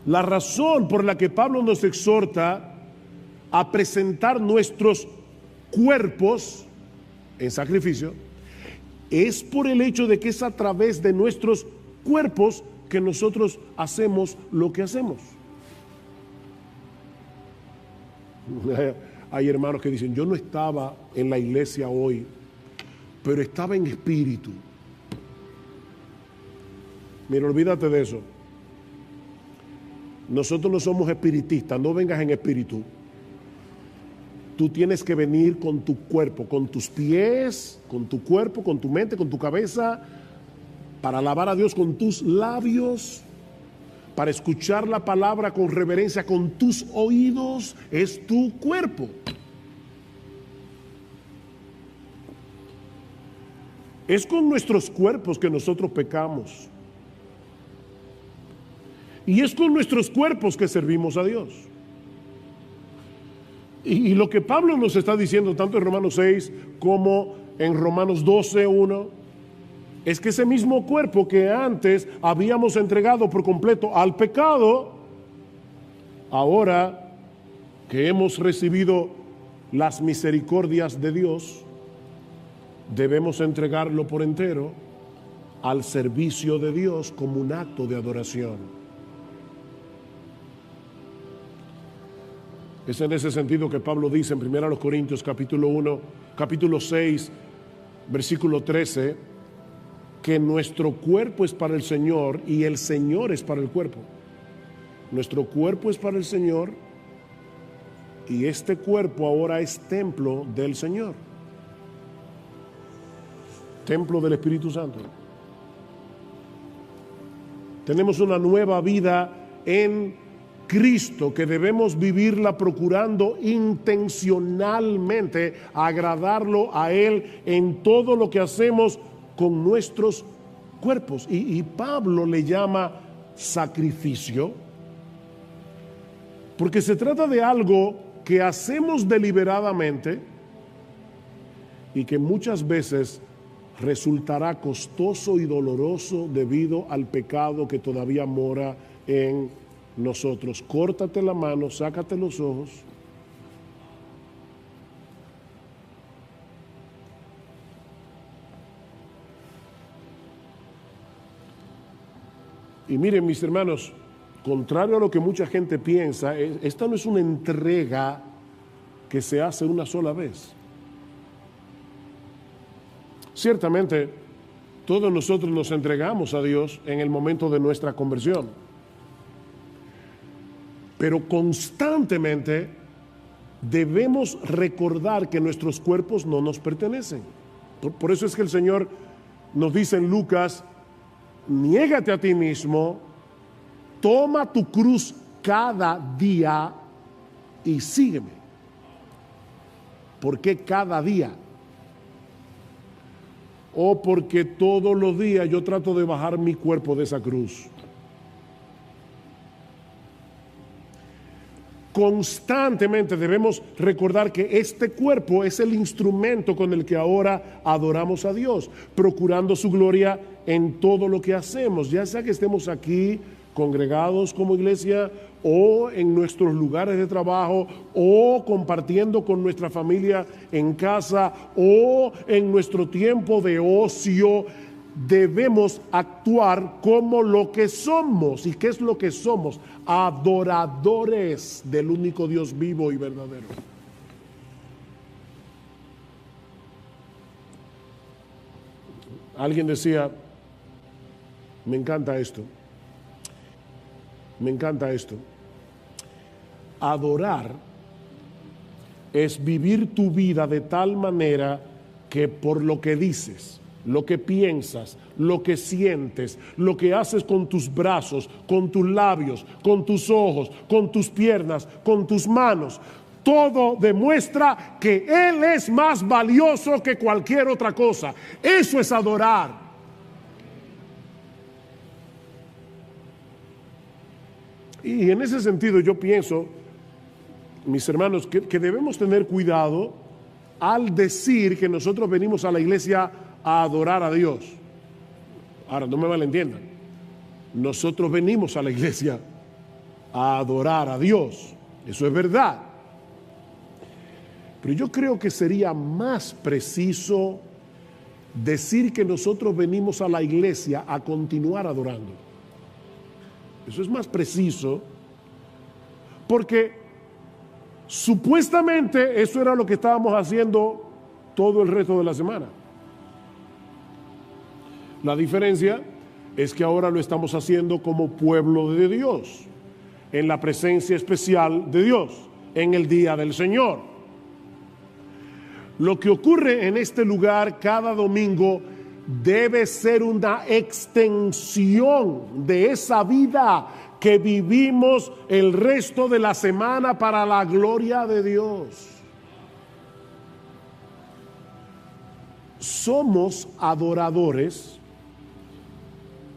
La razón por la que Pablo nos exhorta a presentar nuestros cuerpos en sacrificio es por el hecho de que es a través de nuestros cuerpos que nosotros hacemos lo que hacemos. Hay hermanos que dicen, yo no estaba en la iglesia hoy, pero estaba en espíritu. Mira, olvídate de eso. Nosotros no somos espiritistas, no vengas en espíritu. Tú tienes que venir con tu cuerpo, con tus pies, con tu cuerpo, con tu mente, con tu cabeza, para alabar a Dios con tus labios, para escuchar la palabra con reverencia con tus oídos. Es tu cuerpo. Es con nuestros cuerpos que nosotros pecamos. Y es con nuestros cuerpos que servimos a Dios. Y lo que Pablo nos está diciendo, tanto en Romanos 6 como en Romanos 12:1, es que ese mismo cuerpo que antes habíamos entregado por completo al pecado, ahora que hemos recibido las misericordias de Dios, debemos entregarlo por entero al servicio de Dios como un acto de adoración. Es en ese sentido que Pablo dice en 1 Corintios capítulo 6, versículo 13, que nuestro cuerpo es para el Señor y el Señor es para el cuerpo. Nuestro cuerpo es para el Señor y este cuerpo ahora es templo del Señor. Templo del Espíritu Santo. Tenemos una nueva vida en Cristo que debemos vivirla procurando intencionalmente agradarlo a Él en todo lo que hacemos con nuestros cuerpos. Y Pablo le llama sacrificio porque se trata de algo que hacemos deliberadamente y que muchas veces resultará costoso y doloroso debido al pecado que todavía mora en nosotros. Córtate la mano, sácate los ojos. Y miren, mis hermanos, contrario a lo que mucha gente piensa, esta no es una entrega que se hace una sola vez. Ciertamente, todos nosotros nos entregamos a Dios en el momento de nuestra conversión. Pero constantemente debemos recordar que nuestros cuerpos no nos pertenecen. Por eso es que el Señor nos dice en Lucas, niégate a ti mismo, toma tu cruz cada día y sígueme. ¿Por qué cada día? O porque todos los días yo trato de bajar mi cuerpo de esa cruz. Constantemente debemos recordar que este cuerpo es el instrumento con el que ahora adoramos a Dios, procurando su gloria en todo lo que hacemos, ya sea que estemos aquí congregados como iglesia o en nuestros lugares de trabajo o compartiendo con nuestra familia en casa o en nuestro tiempo de ocio. Debemos actuar como lo que somos. ¿Y qué es lo que somos? Adoradores del único Dios vivo y verdadero. Alguien decía, me encanta esto. Me encanta esto. Adorar es vivir tu vida de tal manera que por lo que dices, lo que piensas, lo que sientes, lo que haces con tus brazos, con tus labios, con tus ojos, con tus piernas, con tus manos, todo demuestra que Él es más valioso que cualquier otra cosa. Eso es adorar. Y en ese sentido yo pienso, mis hermanos, que debemos tener cuidado al decir que nosotros venimos a la iglesia a adorar a Dios. Ahora, no me malentiendan. Nosotros venimos a la iglesia a adorar a Dios. Eso es verdad. Pero yo creo que sería más preciso decir que nosotros venimos a la iglesia a continuar adorando. Eso es más preciso, porque Supuestamente eso era lo que estábamos haciendo todo el resto de la semana. La diferencia es que ahora lo estamos haciendo como pueblo de Dios, en la presencia especial de Dios, en el día del Señor. Lo que ocurre en este lugar cada domingo debe ser una extensión de esa vida que vivimos el resto de la semana para la gloria de Dios. Somos adoradores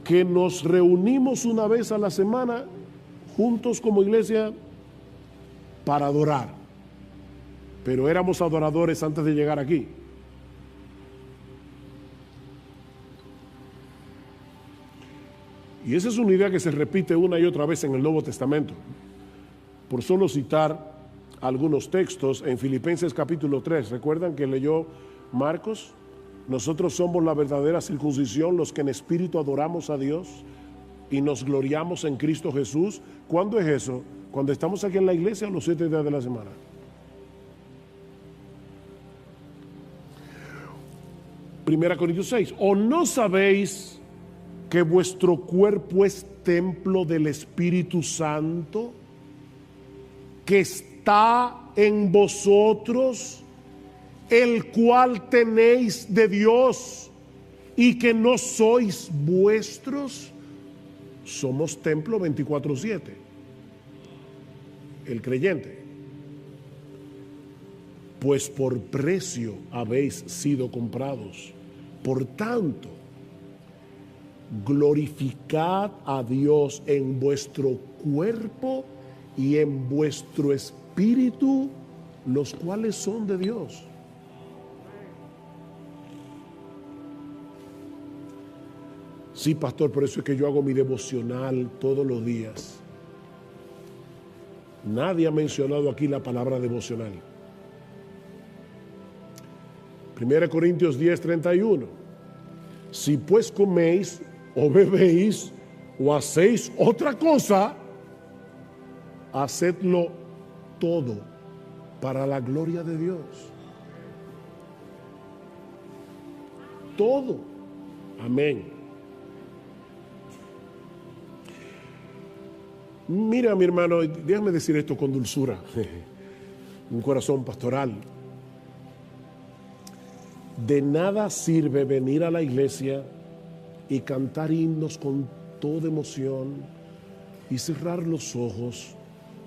que nos reunimos una vez a la semana juntos como iglesia para adorar. Pero éramos adoradores antes de llegar aquí. Y esa es una idea que se repite una y otra vez en el Nuevo Testamento. Por solo citar algunos textos en Filipenses capítulo 3, ¿recuerdan que leyó Marcos? Nosotros somos la verdadera circuncisión, los que en espíritu adoramos a Dios y nos gloriamos en Cristo Jesús. ¿Cuándo es eso? Cuando estamos aquí en la iglesia, los 7 días de la semana. Primera Corintios 6. ¿O no sabéis que vuestro cuerpo es templo del Espíritu Santo, que está en vosotros, el cual tenéis de Dios, y que no sois vuestros? Somos templo 24/7, el creyente. Pues por precio habéis sido comprados. Por tanto, glorificad a Dios en vuestro cuerpo y en vuestro espíritu, los cuales son de Dios. Sí, pastor, por eso es que yo hago mi devocional todos los días. Nadie ha mencionado aquí la palabra devocional. 1 Corintios 10:31. Si pues coméis o bebéis o hacéis otra cosa, hacedlo todo para la gloria de Dios. Todo. Amén. Mira, mi hermano, déjame decir esto con dulzura, un corazón pastoral. De nada sirve venir a la iglesia y cantar himnos con toda emoción y cerrar los ojos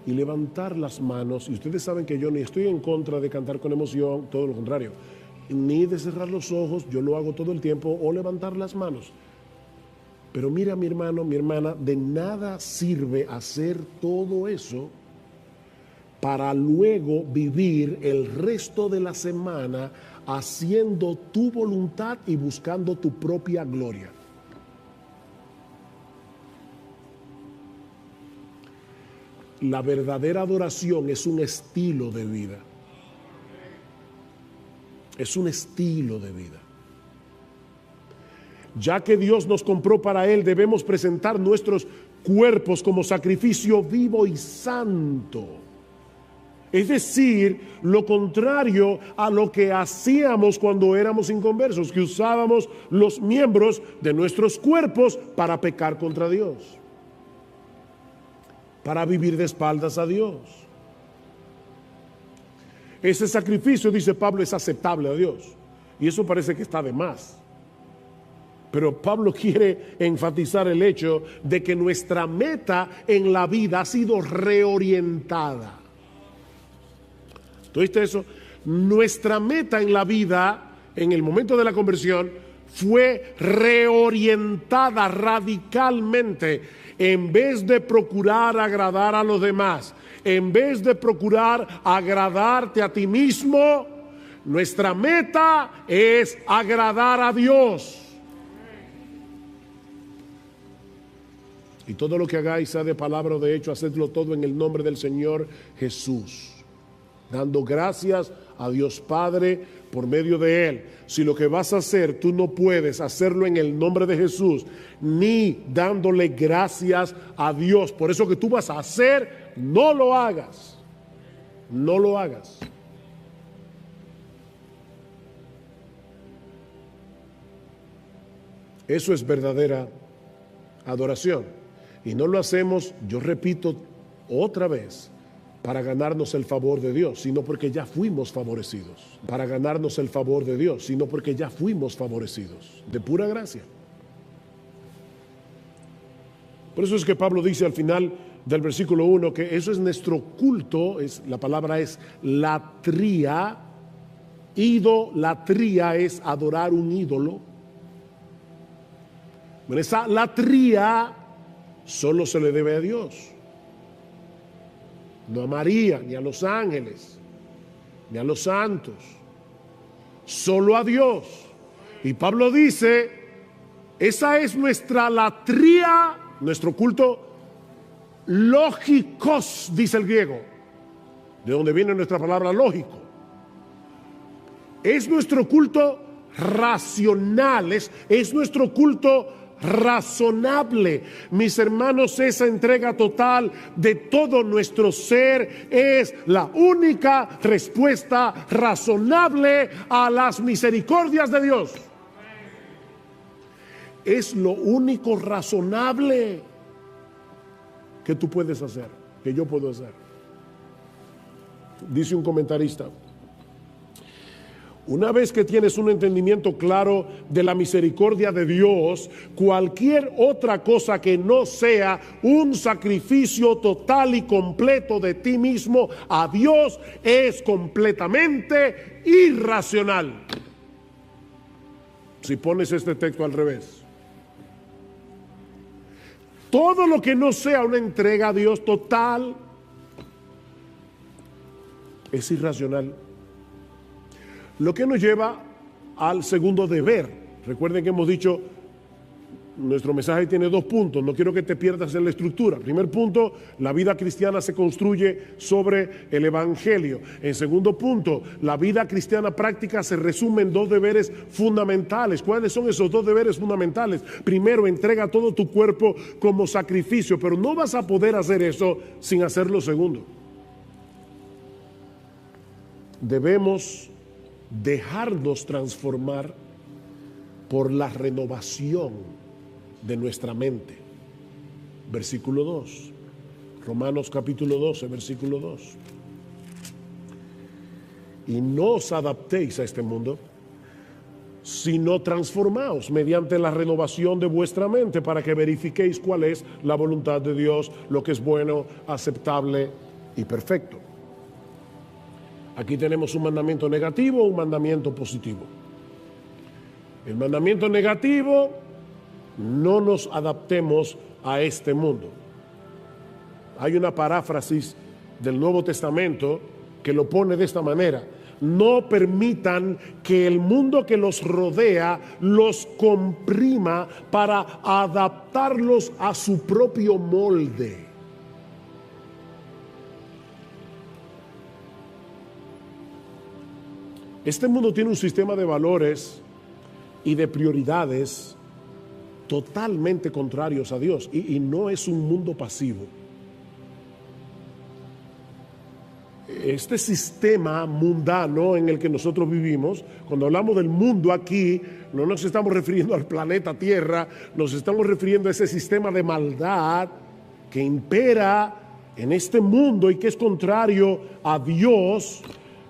y levantar las manos. Y ustedes saben que yo ni estoy en contra de cantar con emoción, todo lo contrario, ni de cerrar los ojos, yo lo hago todo el tiempo, o levantar las manos. Pero mira, mi hermano, mi hermana, de nada sirve hacer todo eso para luego vivir el resto de la semana haciendo tu voluntad y buscando tu propia gloria. La verdadera adoración es un estilo de vida. Es un estilo de vida. Ya que Dios nos compró para Él, debemos presentar nuestros cuerpos como sacrificio vivo y santo. Es decir, lo contrario a lo que hacíamos cuando éramos inconversos, que usábamos los miembros de nuestros cuerpos para pecar contra Dios, para vivir de espaldas a Dios. Ese sacrificio, dice Pablo, es aceptable a Dios. Y eso parece que está de más. Pero Pablo quiere enfatizar el hecho de que nuestra meta en la vida ha sido reorientada. ¿Oíste eso? Nuestra meta en la vida, en el momento de la conversión, fue reorientada radicalmente. En vez de procurar agradar a los demás, en vez de procurar agradarte a ti mismo, nuestra meta es agradar a Dios. Y todo lo que hagáis, sea de palabra o de hecho, hacedlo todo en el nombre del Señor Jesús, dando gracias a Dios Padre por medio de Él. Si lo que vas a hacer, tú no puedes hacerlo en el nombre de Jesús, ni dándole gracias a Dios por eso que tú vas a hacer, no lo hagas. no lo hagas. Eso es verdadera adoración. Y no lo hacemos, yo repito otra vez, para ganarnos el favor de Dios, sino porque ya fuimos favorecidos. Para ganarnos el favor de Dios, sino porque ya fuimos favorecidos. De pura gracia. Por eso es que Pablo dice al final del versículo 1 que eso es nuestro culto, la palabra es latría. Idolatría es adorar un ídolo. Bueno, esa latría solo se le debe a Dios. No a María, ni a los ángeles, ni a los santos. Solo a Dios. Y Pablo dice, esa es nuestra latría, nuestro culto lógicos, dice el griego, de donde viene nuestra palabra lógico. Es nuestro culto racional, es nuestro culto razonable. Mis hermanos, esa entrega total de todo nuestro ser es la única respuesta razonable a las misericordias de Dios. Es lo único razonable que tú puedes hacer, que yo puedo hacer. Dice un comentarista: una vez que tienes un entendimiento claro de la misericordia de Dios, cualquier otra cosa que no sea un sacrificio total y completo de ti mismo a Dios es completamente irracional. Si pones este texto al revés, todo lo que no sea una entrega a Dios total es irracional. Lo que nos lleva al segundo deber. Recuerden que hemos dicho, nuestro mensaje tiene 2 puntos, no quiero que te pierdas en la estructura. Primer punto, la vida cristiana se construye sobre el Evangelio. En segundo punto, la vida cristiana práctica se resume en 2 deberes fundamentales. ¿Cuáles son esos 2 deberes fundamentales? Primero, entrega todo tu cuerpo como sacrificio, pero no vas a poder hacer eso sin hacer lo segundo. Debemos dejarnos transformar por la renovación de nuestra mente. Versículo 2, Romanos capítulo 12, versículo 2. Y no os adaptéis a este mundo, sino transformaos mediante la renovación de vuestra mente, para que verifiquéis cuál es la voluntad de Dios, lo que es bueno, aceptable y perfecto. Aquí tenemos un mandamiento negativo, un mandamiento positivo. El mandamiento negativo: no nos adaptemos a este mundo. Hay una paráfrasis del Nuevo Testamento que lo pone de esta manera: no permitan que el mundo que los rodea los comprima para adaptarlos a su propio molde. Este mundo tiene un sistema de valores y de prioridades totalmente contrarios a Dios, y no es un mundo pasivo. Este sistema mundano en el que nosotros vivimos, cuando hablamos del mundo aquí, no nos estamos refiriendo al planeta Tierra, nos estamos refiriendo a ese sistema de maldad que impera en este mundo y que es contrario a Dios.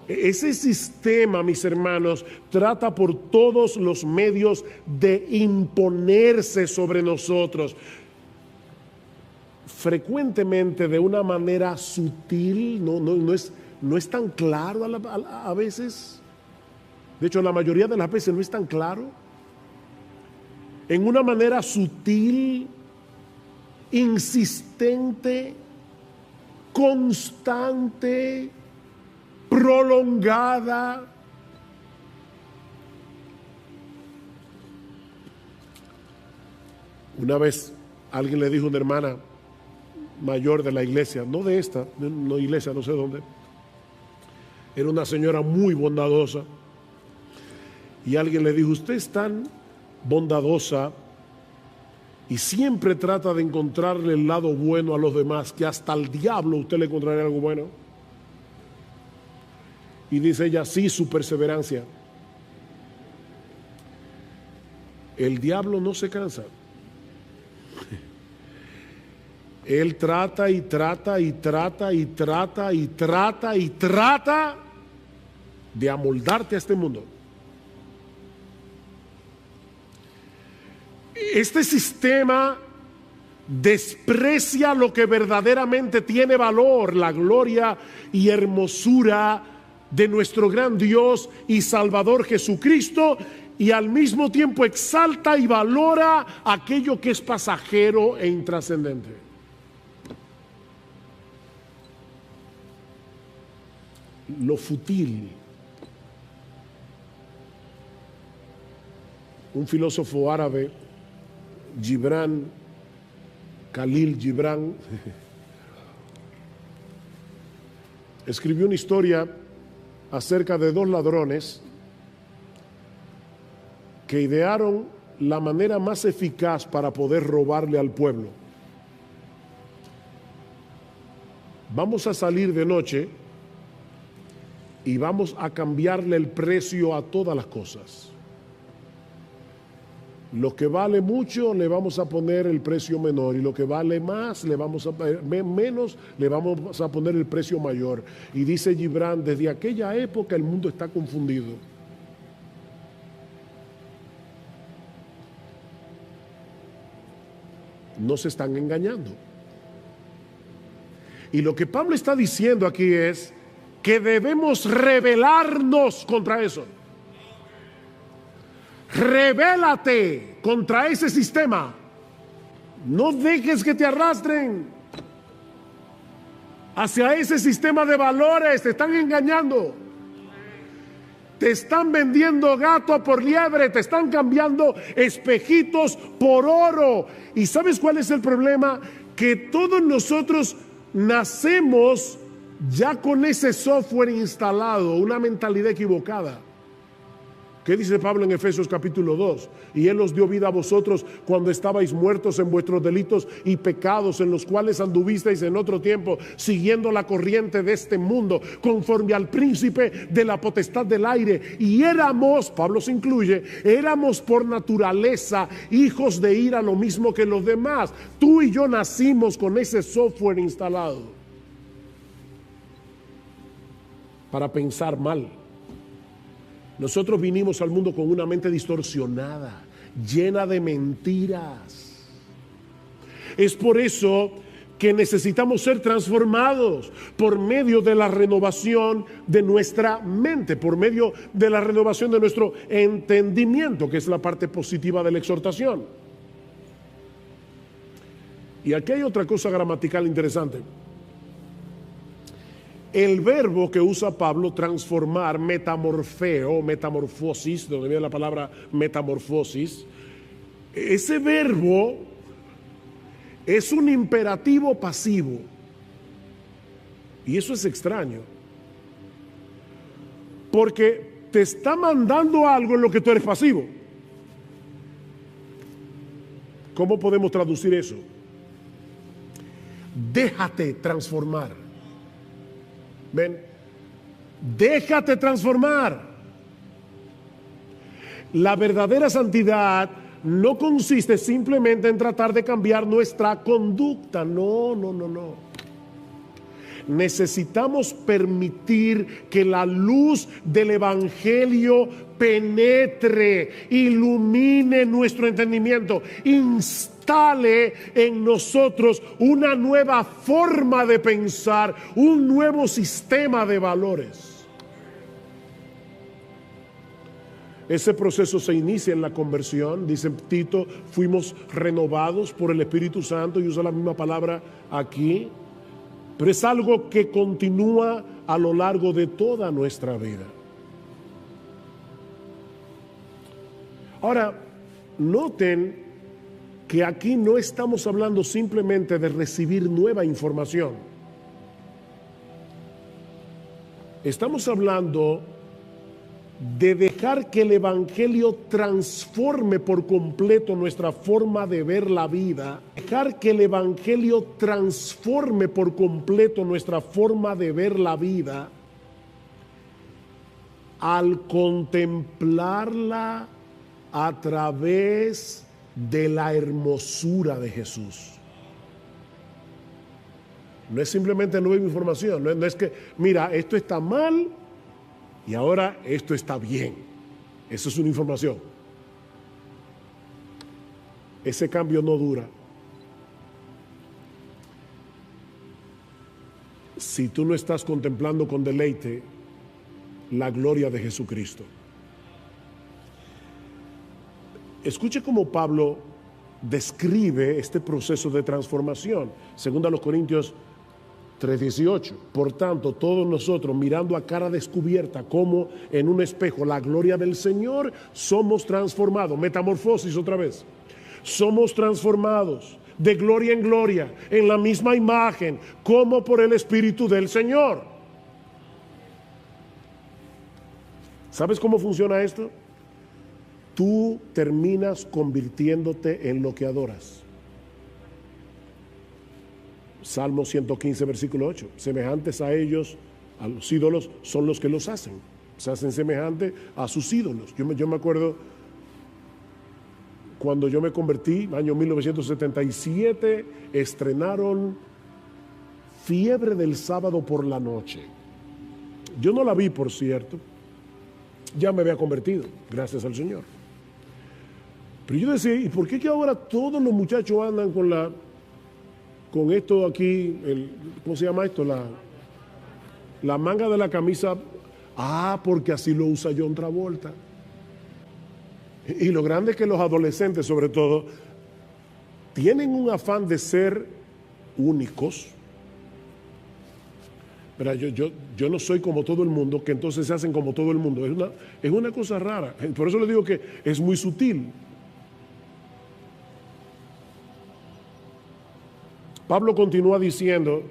Ese sistema, mis hermanos, trata por todos los medios de imponerse sobre nosotros, frecuentemente de una manera sutil, no es tan claro a veces. De hecho, la mayoría de las veces no es tan claro. En una manera sutil, insistente, constante, prolongada. Una vez alguien le dijo a una hermana mayor de la iglesia, no de esta, no iglesia, no sé dónde, era una señora muy bondadosa, y alguien le dijo: usted es tan bondadosa y siempre trata de encontrarle el lado bueno a los demás, que hasta al diablo usted le encontraría algo bueno. Y dice ella, sí, su perseverancia. El diablo no se cansa. Él trata y trata y trata y trata y trata y trata de amoldarte a este mundo. Este sistema desprecia lo que verdaderamente tiene valor, la gloria y hermosura de nuestro gran Dios y Salvador Jesucristo, y al mismo tiempo exalta y valora aquello que es pasajero e intrascendente. Lo fútil. Un filósofo árabe, Gibran, Khalil Gibran, escribió una historia acerca de dos ladrones que idearon la manera más eficaz para poder robarle al pueblo. Vamos a salir de noche y vamos a cambiarle el precio a todas las cosas. Lo que vale mucho le vamos a poner el precio menor, y lo que vale más menos le vamos a poner el precio mayor. Y dice Gibran, desde aquella época el mundo está confundido. Nos están engañando. Y lo que Pablo está diciendo aquí es que debemos rebelarnos contra eso. Rebélate contra ese sistema. No dejes que te arrastren hacia ese sistema de valores. Te están engañando. Te están vendiendo gato por liebre. Te están cambiando espejitos por oro. ¿Y sabes cuál es el problema? Que todos nosotros nacemos ya con ese software instalado, una mentalidad equivocada. ¿Qué dice Pablo en Efesios capítulo 2? Y Él os dio vida a vosotros cuando estabais muertos en vuestros delitos y pecados, en los cuales anduvisteis en otro tiempo, siguiendo la corriente de este mundo, conforme al príncipe de la potestad del aire. Y éramos, Pablo se incluye, éramos por naturaleza hijos de ira, lo mismo que los demás. Tú y yo nacimos con ese software instalado para pensar mal. Nosotros vinimos al mundo con una mente distorsionada, llena de mentiras. Es por eso que necesitamos ser transformados por medio de la renovación de nuestra mente, por medio de la renovación de nuestro entendimiento, que es la parte positiva de la exhortación. Y aquí hay otra cosa gramatical interesante. El verbo que usa Pablo, transformar, metamorfeo, metamorfosis, de donde viene la palabra metamorfosis, ese verbo es un imperativo pasivo. Y eso es extraño, porque te está mandando algo en lo que tú eres pasivo. ¿Cómo podemos traducir eso? Déjate transformar. Ven, déjate transformar. La verdadera santidad no consiste simplemente en tratar de cambiar nuestra conducta. No. Necesitamos permitir que la luz del Evangelio penetre, ilumine nuestro entendimiento, instale en nosotros una nueva forma de pensar, un nuevo sistema de valores. Ese proceso se inicia en la conversión. Dice Tito, fuimos renovados por el Espíritu Santo, y usa la misma palabra aquí. Pero es algo que continúa a lo largo de toda nuestra vida. Ahora, noten que aquí no estamos hablando simplemente de recibir nueva información. Estamos hablando de dejar que el Evangelio transforme por completo nuestra forma de ver la vida. Dejar que el Evangelio transforme por completo nuestra forma de ver la vida al contemplarla a través de la hermosura de Jesús. No es simplemente nueva información, no es que, mira, esto está mal y ahora esto está bien. Eso es una información. Ese cambio no dura. Si tú no estás contemplando con deleite la gloria de Jesucristo. Escuche cómo Pablo describe este proceso de transformación. Según los Corintios 3:18. Por tanto, todos nosotros, mirando a cara descubierta como en un espejo la gloria del Señor, somos transformados. Metamorfosis otra vez. Somos transformados de gloria en gloria, en la misma imagen, como por el Espíritu del Señor. ¿Sabes cómo funciona esto? Tú terminas convirtiéndote en lo que adoras. Salmo 115, versículo 8. Semejantes a ellos, a los ídolos, son los que los hacen. Se hacen semejantes a sus ídolos. Yo me acuerdo cuando yo me convertí, año 1977, estrenaron Fiebre del Sábado por la Noche. Yo no la vi, por cierto. Ya me había convertido, gracias al Señor. Pero yo decía, ¿y por qué que ahora todos los muchachos andan con esto aquí, ¿cómo se llama esto? La manga de la camisa. Porque así lo usa John Travolta. Y lo grande es que los adolescentes, sobre todo, tienen un afán de ser únicos. Pero yo no soy como todo el mundo, que entonces se hacen como todo el mundo. Es una cosa rara. Por eso le digo que es muy sutil. Pablo continúa diciendo,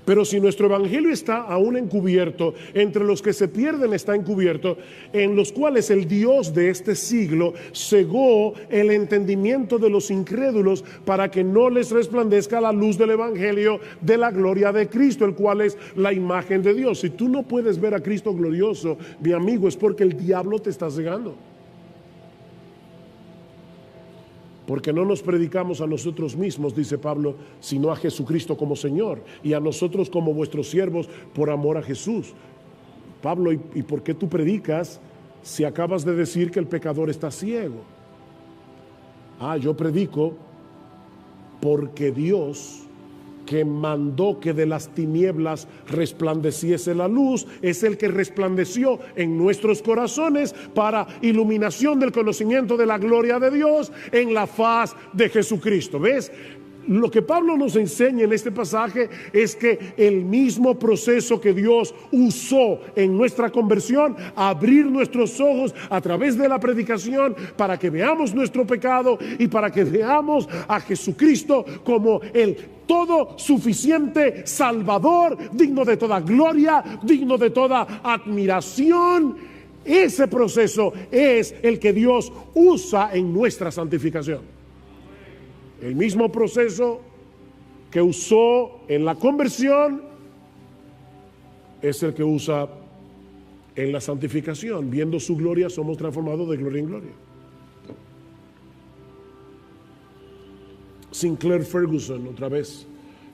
pero si nuestro evangelio está aún encubierto, entre los que se pierden está encubierto, en los cuales el Dios de este siglo cegó el entendimiento de los incrédulos para que no les resplandezca la luz del evangelio de la gloria de Cristo, el cual es la imagen de Dios. Si tú no puedes ver a Cristo glorioso, mi amigo, es porque el diablo te está cegando. Porque no nos predicamos a nosotros mismos, dice Pablo, sino a Jesucristo como Señor y a nosotros como vuestros siervos por amor a Jesús. Pablo, ¿y por qué tú predicas si acabas de decir que el pecador está ciego? Yo predico porque Dios, que mandó que de las tinieblas resplandeciese la luz, es el que resplandeció en nuestros corazones para iluminación del conocimiento de la gloria de Dios en la faz de Jesucristo. ¿Ves? Lo que Pablo nos enseña en este pasaje es que el mismo proceso que Dios usó en nuestra conversión, abrir nuestros ojos a través de la predicación para que veamos nuestro pecado y para que veamos a Jesucristo como el todo suficiente Salvador, digno de toda gloria, digno de toda admiración. Ese proceso es el que Dios usa en nuestra santificación. El mismo proceso que usó en la conversión es el que usa en la santificación. Viendo su gloria, somos transformados de gloria en gloria. Sinclair Ferguson, otra vez,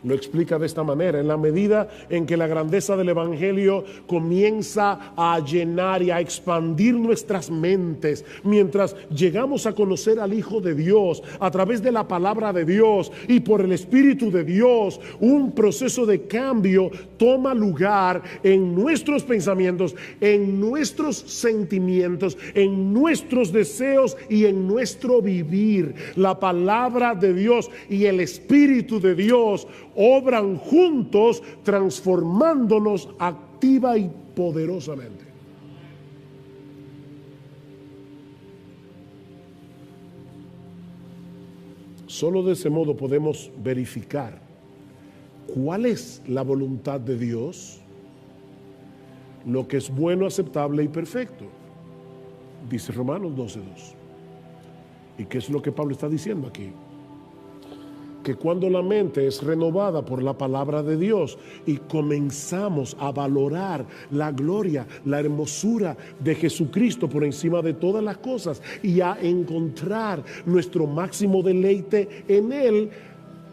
lo explica de esta manera: en la medida en que la grandeza del evangelio comienza a llenar y a expandir nuestras mentes, mientras llegamos a conocer al Hijo de Dios a través de la palabra de Dios y por el Espíritu de Dios, un proceso de cambio toma lugar en nuestros pensamientos, en nuestros sentimientos, en nuestros deseos y en nuestro vivir. La palabra de Dios y el Espíritu de Dios obran juntos, transformándonos activa y poderosamente. Solo de ese modo podemos verificar cuál es la voluntad de Dios, lo que es bueno, aceptable y perfecto. Dice Romanos 12:2. ¿Y qué es lo que Pablo está diciendo aquí? que cuando la mente es renovada por la palabra de Dios y comenzamos a valorar la gloria, la hermosura de Jesucristo por encima de todas las cosas y a encontrar nuestro máximo deleite en Él,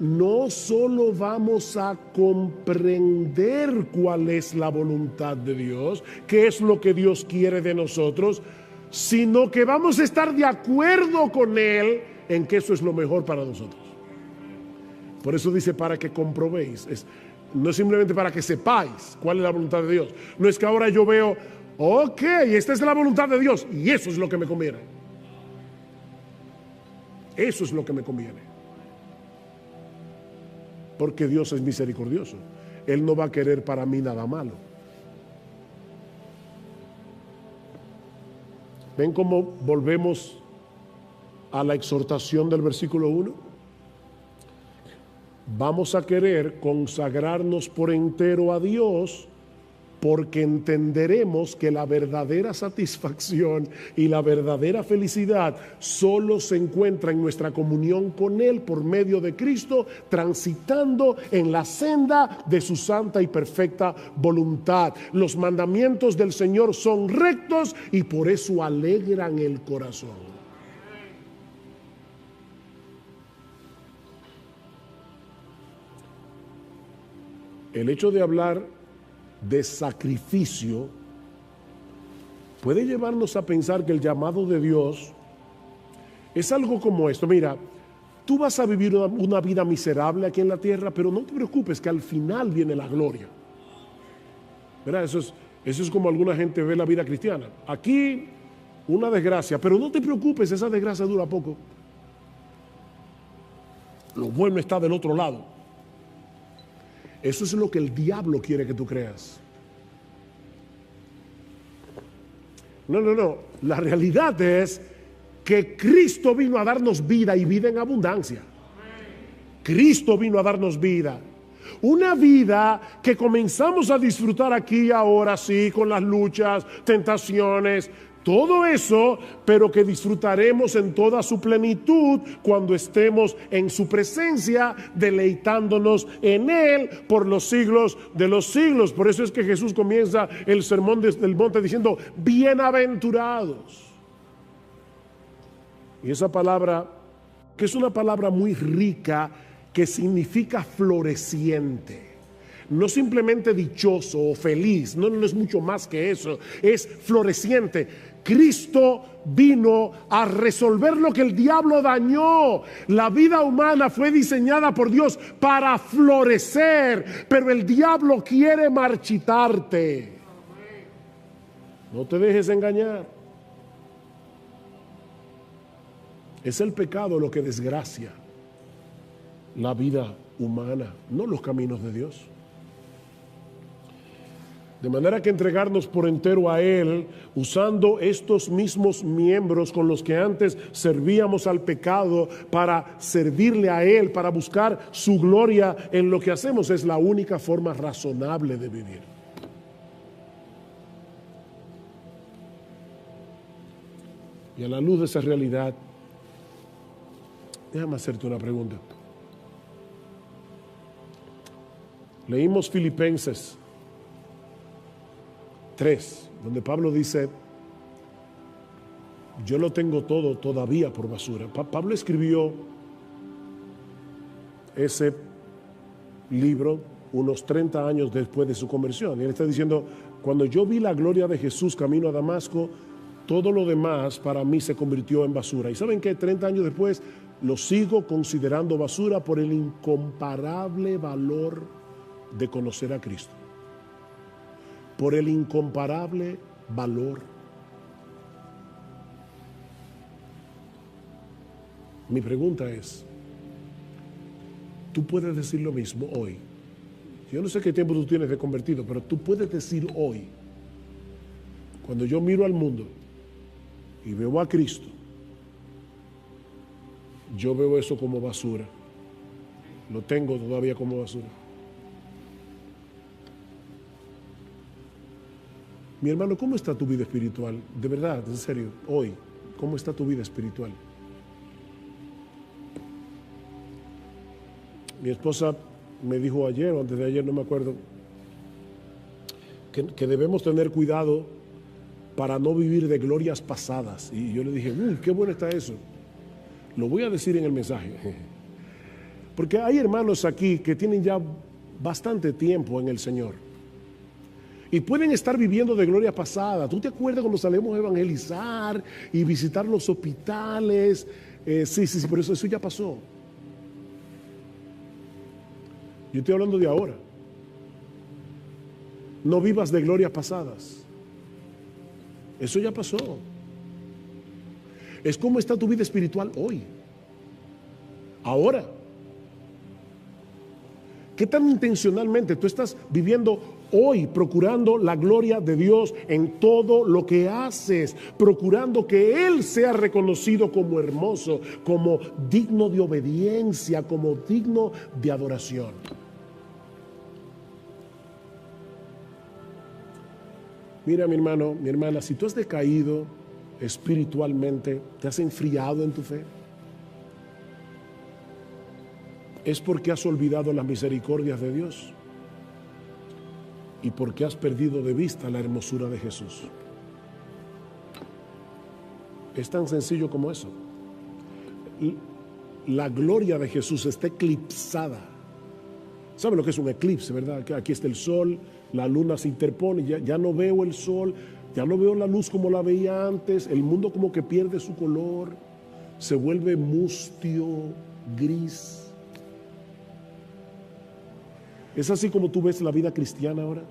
no solo vamos a comprender cuál es la voluntad de Dios, qué es lo que Dios quiere de nosotros, sino que vamos a estar de acuerdo con Él en que eso es lo mejor para nosotros. Por eso dice para que comprobéis. No es simplemente para que sepáis cuál es la voluntad de Dios. No es que ahora yo veo, ok, esta es la voluntad de Dios y eso es lo que me conviene. Eso es lo que me conviene. Porque Dios es misericordioso. Él no va a querer para mí nada malo. ¿Ven cómo volvemos a la exhortación del versículo 1? Vamos a querer consagrarnos por entero a Dios porque entenderemos que la verdadera satisfacción y la verdadera felicidad solo se encuentra en nuestra comunión con Él por medio de Cristo, transitando en la senda de su santa y perfecta voluntad. Los mandamientos del Señor son rectos y por eso alegran el corazón. El hecho de hablar de sacrificio puede llevarnos a pensar que el llamado de Dios es algo como esto. Mira, tú vas a vivir una vida miserable aquí en la tierra, pero no te preocupes que al final viene la gloria. ¿Verdad? Eso es como alguna gente ve la vida cristiana. Aquí una desgracia, pero no te preocupes, esa desgracia dura poco. Lo bueno está del otro lado. Eso es lo que el diablo quiere que tú creas. No. La realidad es que Cristo vino a darnos vida y vida en abundancia. Cristo vino a darnos vida. Una vida que comenzamos a disfrutar aquí y ahora, sí, con las luchas, tentaciones, todo eso, pero que disfrutaremos en toda su plenitud cuando estemos en su presencia, deleitándonos en Él por los siglos de los siglos. Por eso es que Jesús comienza el sermón del monte diciendo, bienaventurados. Y esa palabra, que es una palabra muy rica, que significa floreciente. No simplemente dichoso o feliz, no es mucho más que eso, es floreciente. Cristo vino a resolver lo que el diablo dañó. La vida humana fue diseñada por Dios para florecer, pero el diablo quiere marchitarte. No te dejes engañar. Es el pecado lo que desgracia la vida humana, no los caminos de Dios. De manera que entregarnos por entero a Él, usando estos mismos miembros con los que antes servíamos al pecado para servirle a Él, para buscar su gloria en lo que hacemos, es la única forma razonable de vivir. Y a la luz de esa realidad, déjame hacerte una pregunta. Leímos Filipenses 3, donde Pablo dice, yo lo tengo todo todavía por basura. Pablo escribió ese libro unos 30 años después de su conversión. Y él está diciendo, cuando yo vi la gloria de Jesús camino a Damasco, todo lo demás para mí se convirtió en basura. Y ¿saben qué? 30 años después lo sigo considerando basura por el incomparable valor de conocer a Cristo. Por el incomparable valor. Mi pregunta es, tú puedes decir lo mismo hoy. Yo no sé qué tiempo tú tienes de convertido, pero tú puedes decir hoy, cuando yo miro al mundo y veo a Cristo, yo veo eso como basura. Lo tengo todavía como basura. Mi hermano, ¿cómo está tu vida espiritual? De verdad, en serio, hoy, ¿cómo está tu vida espiritual? Mi esposa me dijo ayer o antes de ayer, no me acuerdo, que debemos tener cuidado para no vivir de glorias pasadas. Y yo le dije, uy, qué bueno está eso. Lo voy a decir en el mensaje. Porque hay hermanos aquí que tienen ya bastante tiempo en el Señor y pueden estar viviendo de gloria pasada. ¿Tú te acuerdas cuando salimos a evangelizar y visitar los hospitales? Sí, pero eso ya pasó. Yo estoy hablando de ahora. No vivas de glorias pasadas. Eso ya pasó. Es como está tu vida espiritual hoy, ahora. ¿Qué tan intencionalmente tú estás viviendo hoy, procurando la gloria de Dios en todo lo que haces, procurando que Él sea reconocido como hermoso, como digno de obediencia, como digno de adoración? Mira, mi hermano, mi hermana, si tú has decaído espiritualmente, te has enfriado en tu fe, es porque has olvidado las misericordias de Dios y porque has perdido de vista la hermosura de Jesús. Es tan sencillo como eso. La gloria de Jesús está eclipsada. ¿Sabe lo que es un eclipse, verdad? Que aquí está el sol, la luna se interpone, ya no veo el sol, ya no veo la luz como la veía antes, el mundo como que pierde su color, se vuelve mustio, gris. ¿Es así como tú ves la vida cristiana ahora?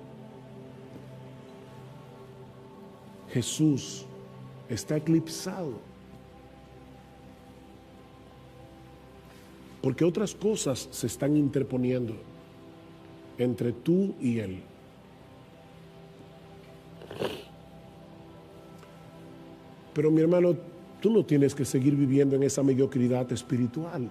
Jesús está eclipsado porque otras cosas se están interponiendo entre tú y Él. Pero mi hermano, tú no tienes que seguir viviendo en esa mediocridad espiritual.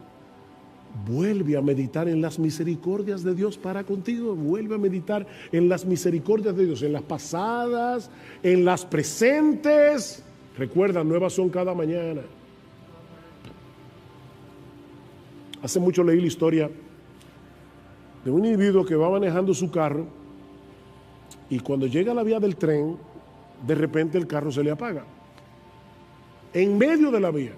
Vuelve a meditar en las misericordias de Dios para contigo. Vuelve a meditar en las misericordias de Dios, en las pasadas, en las presentes. Recuerda, nuevas son cada mañana. Hace mucho leí la historia de un individuo que va manejando su carro y cuando llega a la vía del tren, de repente el carro se le apaga. En medio de la vía.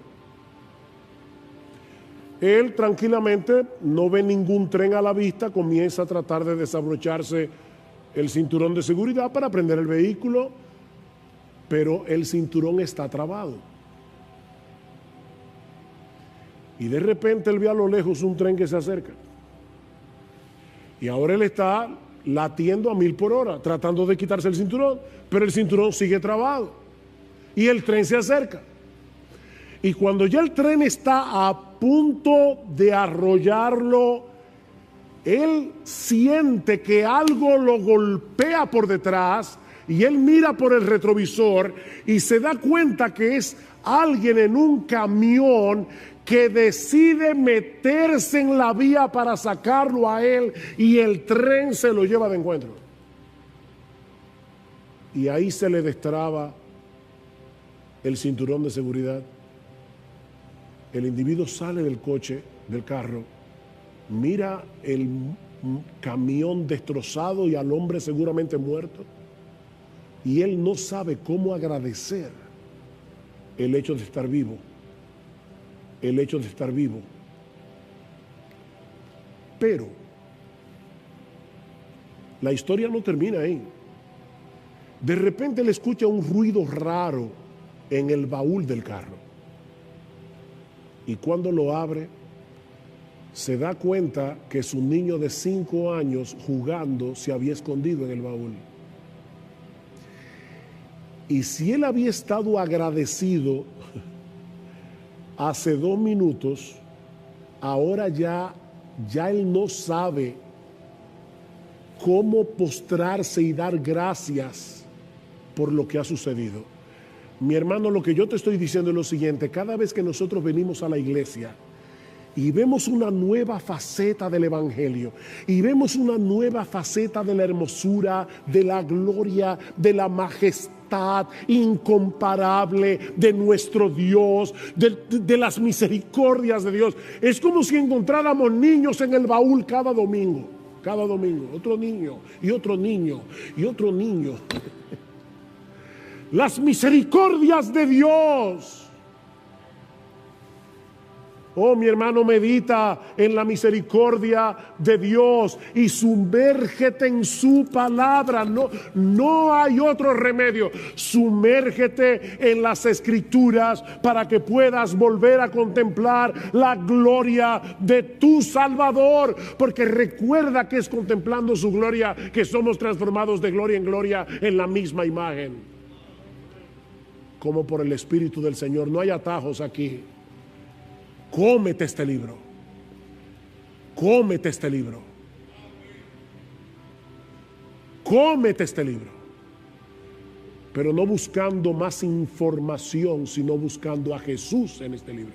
Él tranquilamente no ve ningún tren a la vista, comienza a tratar de desabrocharse el cinturón de seguridad para prender el vehículo, pero el cinturón está trabado. Y de repente él ve a lo lejos un tren que se acerca. Y ahora él está latiendo a 1000 por hora, tratando de quitarse el cinturón, pero el cinturón sigue trabado. Y el tren se acerca. Y cuando ya el tren está a punto de arrollarlo, él siente que algo lo golpea por detrás y él mira por el retrovisor y se da cuenta que es alguien en un camión que decide meterse en la vía para sacarlo a él y el tren se lo lleva de encuentro. Y ahí se le destraba el cinturón de seguridad. El individuo sale del coche, del carro, mira el camión destrozado y al hombre seguramente muerto, y él no sabe cómo agradecer el hecho de estar vivo, el hecho de estar vivo. Pero la historia no termina ahí. De repente él escucha un ruido raro en el baúl del carro. Y cuando lo abre, se da cuenta que su niño de 5 años jugando se había escondido en el baúl. Y si él había estado agradecido hace 2 minutos, ahora ya él no sabe cómo postrarse y dar gracias por lo que ha sucedido. Mi hermano, lo que yo te estoy diciendo es lo siguiente: cada vez que nosotros venimos a la iglesia y vemos una nueva faceta del Evangelio, y vemos una nueva faceta de la hermosura, de la gloria, de la majestad incomparable de nuestro Dios, de las misericordias de Dios. Es como si encontráramos niños en el baúl cada domingo, otro niño y otro niño y otro niño. Las misericordias de Dios. Oh, mi hermano, medita en la misericordia de Dios y sumérgete en su palabra. No hay otro remedio. Sumérgete en las Escrituras para que puedas volver a contemplar la gloria de tu Salvador. Porque recuerda que es contemplando su gloria que somos transformados de gloria en gloria en la misma imagen. Como por el Espíritu del Señor. No hay atajos aquí. Cómete este libro. Cómete este libro. Cómete este libro. Pero no buscando más información, sino buscando a Jesús en este libro.